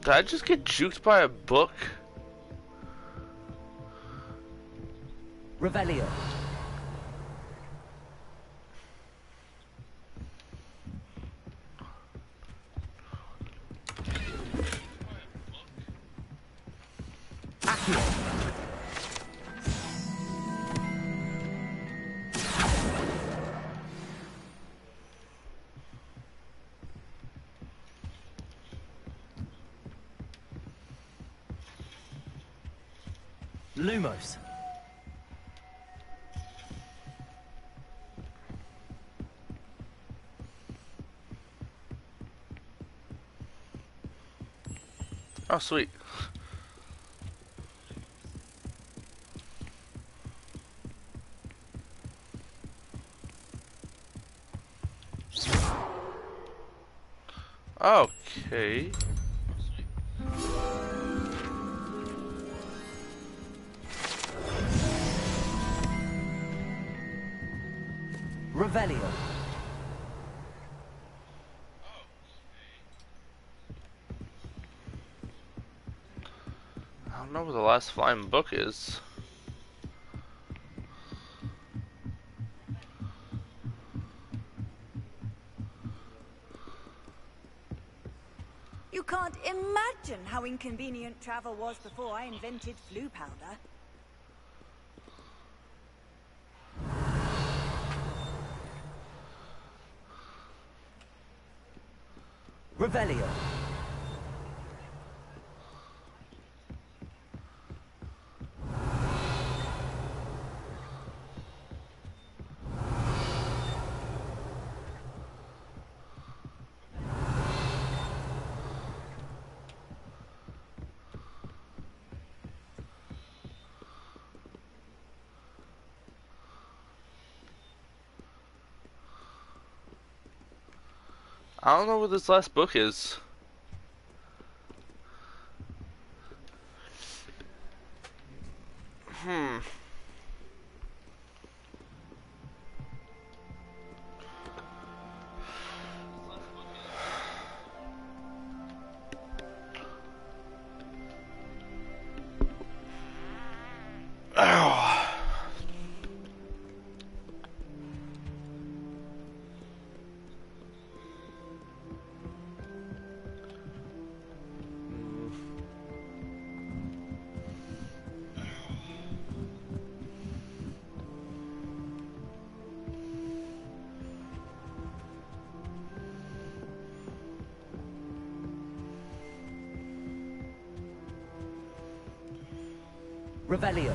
Did I just get juked by a book? Revelio. Lumos. Oh, sweet. Okay. Revelio. I don't know where the last flying book is. You can't imagine how inconvenient travel was before I invented flu powder. Revelio. I don't know where this last book is. Revelio.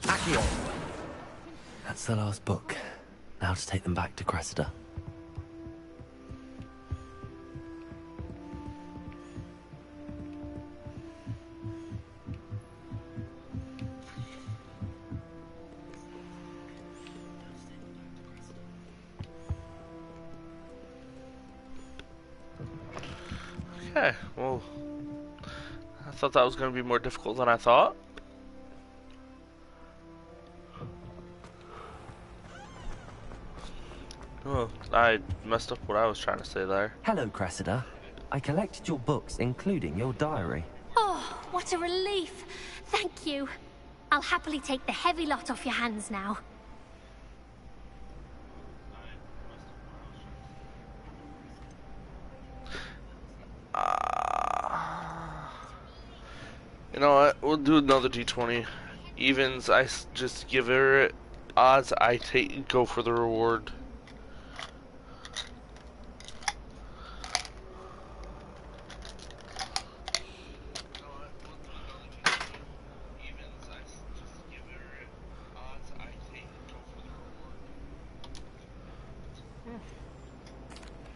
Accio. That's the last book. Now to take them back to Cressida. Okay, well, I thought that was going to be more difficult than I thought. Oh, I messed up what I was trying to say there. Hello, Cressida. I collected your books, including your diary. Oh, what a relief. Thank you. I'll happily take the heavy lot off your hands now. know what? We'll do another d20. Evens, just give her it. Odds, I go for the reward.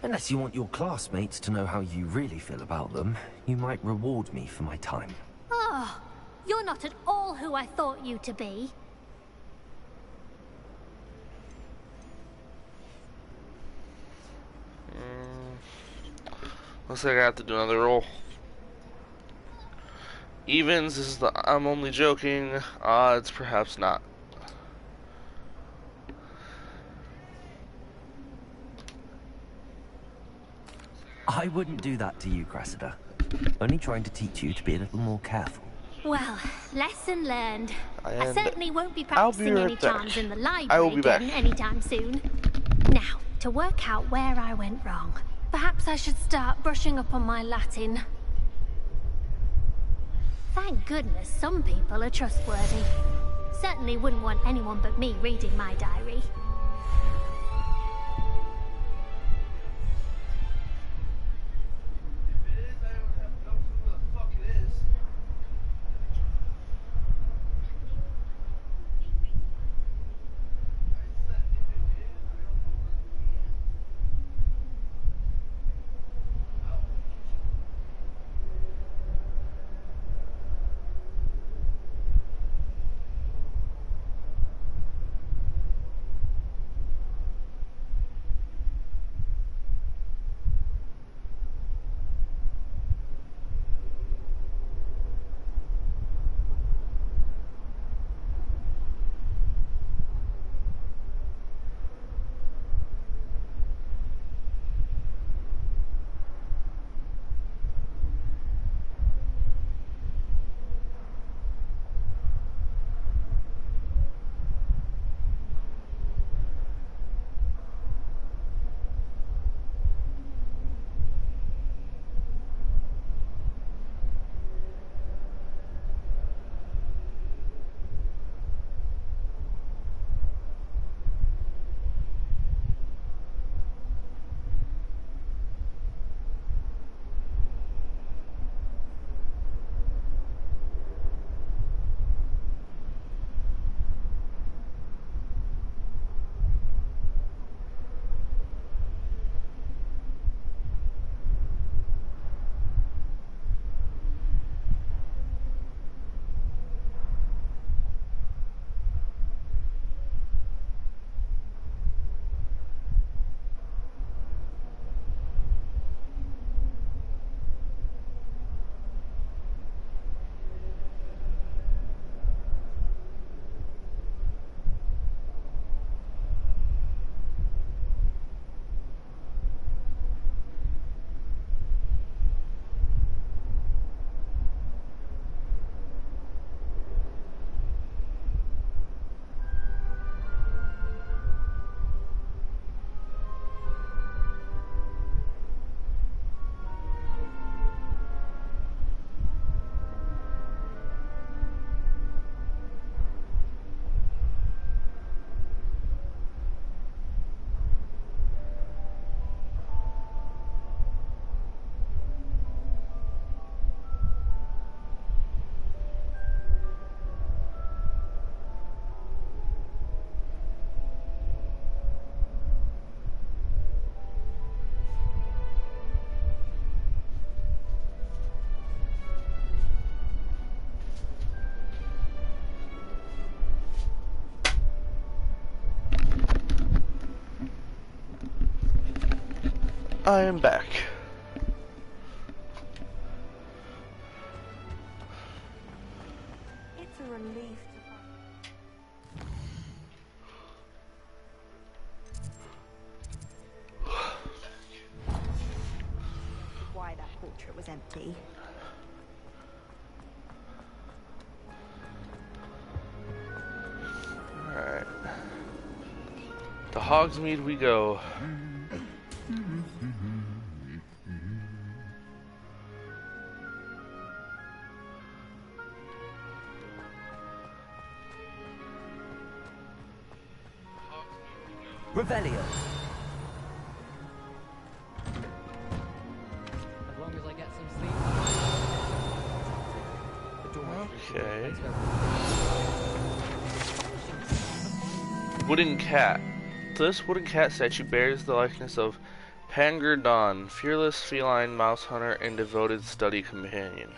Unless you want your classmates to know how you really feel about them, you might reward me for my time. Oh, you're not at all who I thought you to be. Looks like I have to do another roll. Evens is the I'm only joking. Odds, perhaps not. I wouldn't do that to you, Cressida. Only trying to teach you to be a little more careful. Well, lesson learned. I And certainly won't be practicing any charms in the library back again anytime soon. Now, to work out where I went wrong, perhaps I should start brushing up on my Latin. Thank goodness some people are trustworthy. Certainly wouldn't want anyone but me reading my diary. I am back. It's a relief to why that portrait was empty. Alright. To Hogsmeade we go. Revelio. As long as I get some sleep. Okay. Wooden cat. This wooden cat statue bears the likeness of Pangur Don, fearless feline mouse hunter and devoted study companion.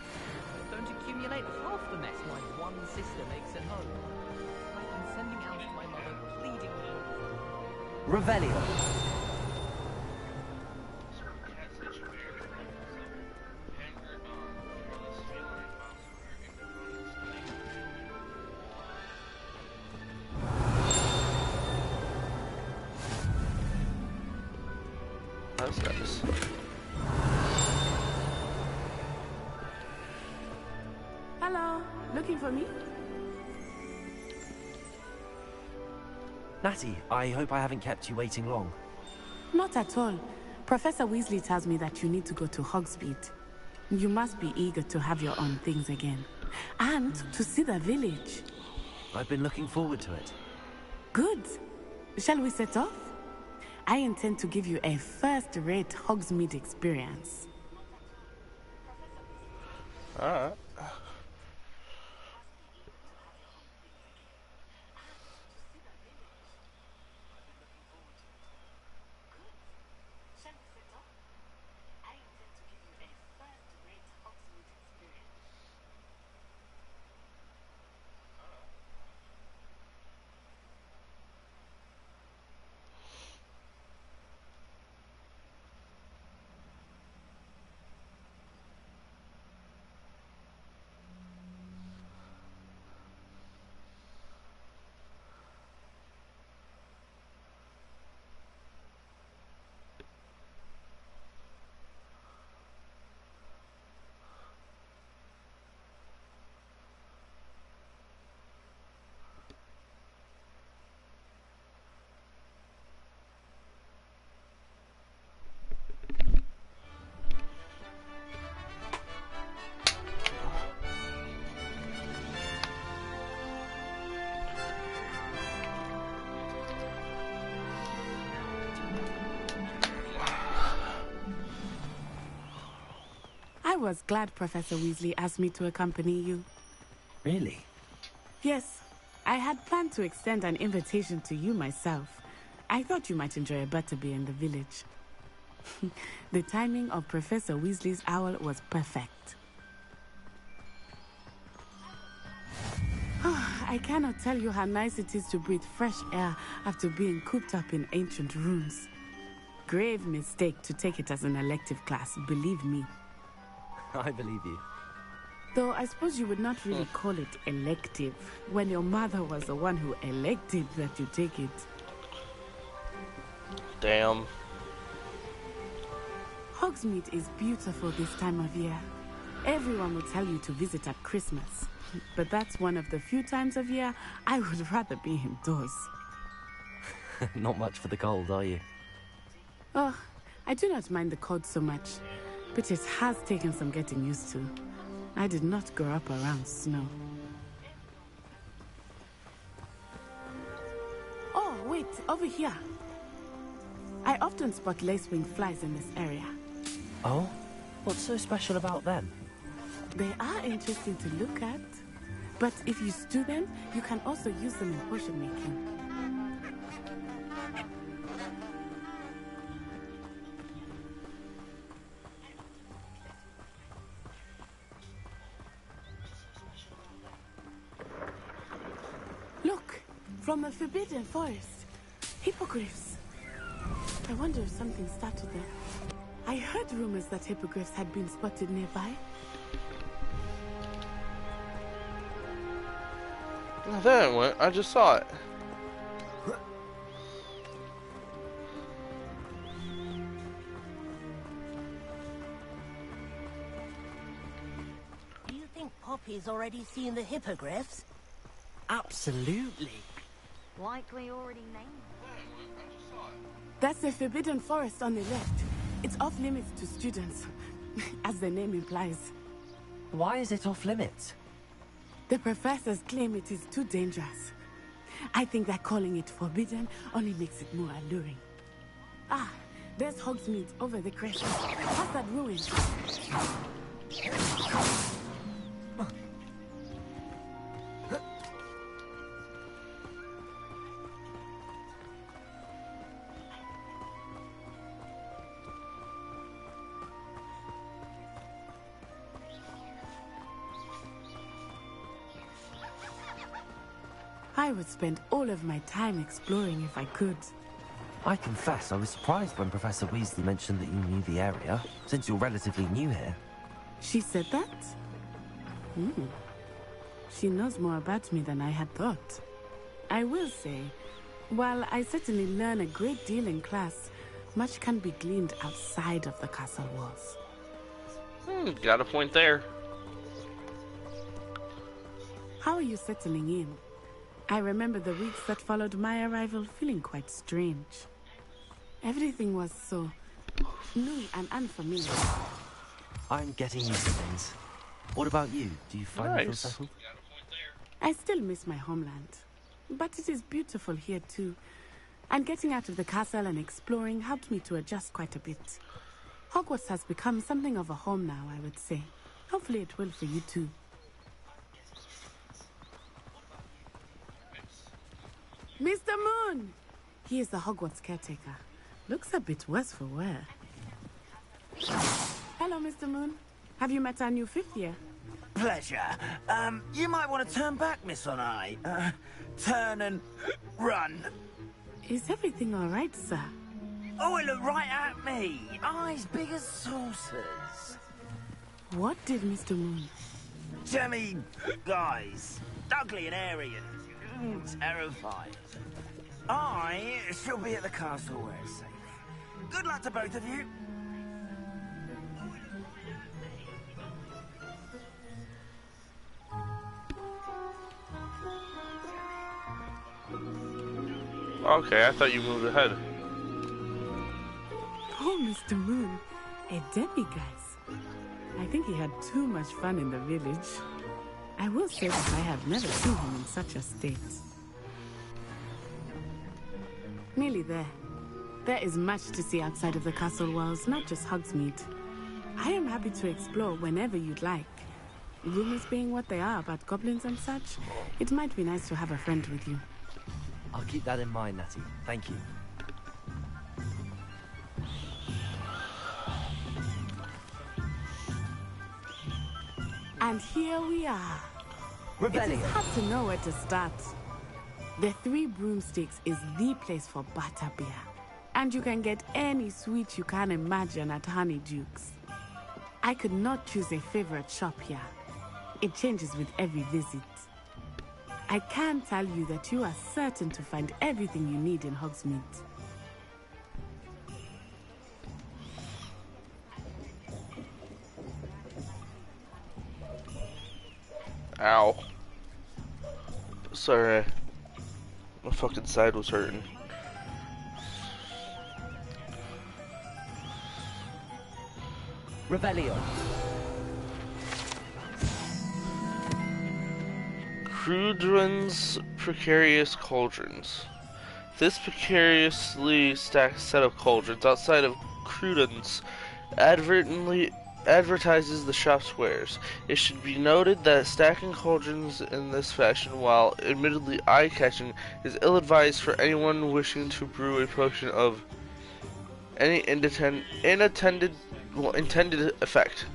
Don't accumulate half the mess my one sister makes at home. I've been sending out to my mother, pleading with her. Revelio. That's nice. Hello, looking for me? Natty, I hope I haven't kept you waiting long. Not at all. Professor Weasley tells me that you need to go to Hogsmeade. You must be eager to have your own things again. And to see the village. I've been looking forward to it. Good. Shall we set off? I intend to give you a first-rate Hogsmeade experience. Alright. I was glad Professor Weasley asked me to accompany you. Really? Yes, I had planned to extend an invitation to you myself. I thought you might enjoy a butterbeer in the village. The timing of Professor Weasley's owl was perfect. I cannot tell you how nice it is to breathe fresh air after being cooped up in ancient rooms. Grave mistake to take it as an elective class, believe me. I believe you. Though I suppose you would not really call it elective when your mother was the one who elected that you take it. Damn. Hogsmeade is beautiful this time of year. Everyone will tell you to visit at Christmas. But that's one of the few times of year I would rather be indoors. Not much for the cold, are you? Oh, I do not mind the cold so much. But it has taken some getting used to. I did not grow up around snow. Oh, wait, over here. I often spot lacewing flies in this area. Oh? What's so special about them? They are interesting to look at. But if you stew them, you can also use them in potion making. Look, from a forbidden forest. Hippogriffs. I wonder if something started there. I heard rumors that hippogriffs had been spotted nearby. There it went. I just saw it. Do you think Poppy's already seen the hippogriffs? Absolutely. Likely already named. That's the forbidden forest on the left. It's off limits to students, as the name implies. Why is it off limits? The professors claim it is too dangerous. I think that calling it forbidden only makes it more alluring. Ah, there's Hogsmeade over the crest. Past that ruin. I would spend all of my time exploring if I could. I confess I was surprised when Professor Weasley mentioned that you knew the area, since you're relatively new here. She said that? She knows more about me than I had thought. I will say, while I certainly learn a great deal in class, much can be gleaned outside of the castle walls. Got a point there. How are you settling in? I remember the weeks that followed my arrival feeling quite strange. Everything was so new and unfamiliar. I'm getting used to things. What about you? Do you find you feel settled? I still miss my homeland, but it is beautiful here too. And getting out of the castle and exploring helped me to adjust quite a bit. Hogwarts has become something of a home now, I would say. Hopefully it will for you too. Mr. Moon! He is the Hogwarts caretaker. Looks a bit worse for wear. Hello, Mr. Moon. Have you met our new fifth year? Pleasure. You might want to turn back, Miss Onai. Turn and run. Is everything all right, sir? Oh, it looked right at me. Eyes big as saucers. What did Mr. Moon? Jemmy guys. Ugly and airy and terrified. I shall be at the castle where it's safe. Good luck to both of you. Okay, I thought you moved ahead. Oh, Mr. Moon, a demiguise. I think he had too much fun in the village. I will say that I have never seen him in such a state. Nearly there. There is much to see outside of the castle walls, not just Hogsmeade. I am happy to explore whenever you'd like. Rumors being what they are about goblins and such, it might be nice to have a friend with you. I'll keep that in mind, Natty. Thank you. And here we are. Rebellion. It is hard to know where to start. The Three Broomsticks is the place for butterbeer. And you can get any sweet you can imagine at Honeydukes. I could not choose a favorite shop here. It changes with every visit. I can tell you that you are certain to find everything you need in Hogsmeade. Ow. Sorry. My fucking side was hurting. Rebellion. Crudren's Precarious Cauldrons. This precariously stacked set of cauldrons outside of Crudren's advertises the shop's wares. It should be noted that stacking cauldrons in this fashion, while admittedly eye-catching, is ill-advised for anyone wishing to brew a potion of any intended effect.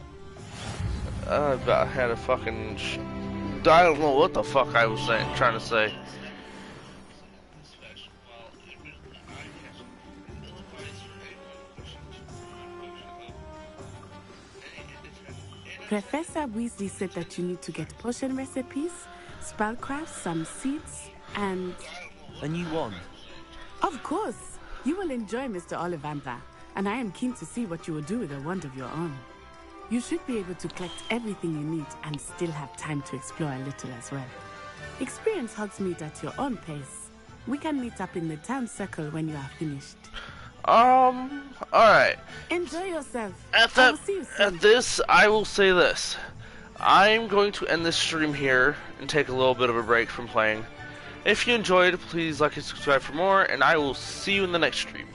I had a fucking... I don't know what the fuck I was trying to say. Professor Weasley said that you need to get potion recipes, spellcraft, some seeds, and... A new wand? Of course! You will enjoy Mr. Ollivander, and I am keen to see what you will do with a wand of your own. You should be able to collect everything you need and still have time to explore a little as well. Experience Hogsmeade at your own pace. We can meet up in the town circle when you are finished. Alright. Enjoy yourself. At this, I will say this. I'm going to end this stream here and take a little bit of a break from playing. If you enjoyed, please like and subscribe for more, and I will see you in the next stream.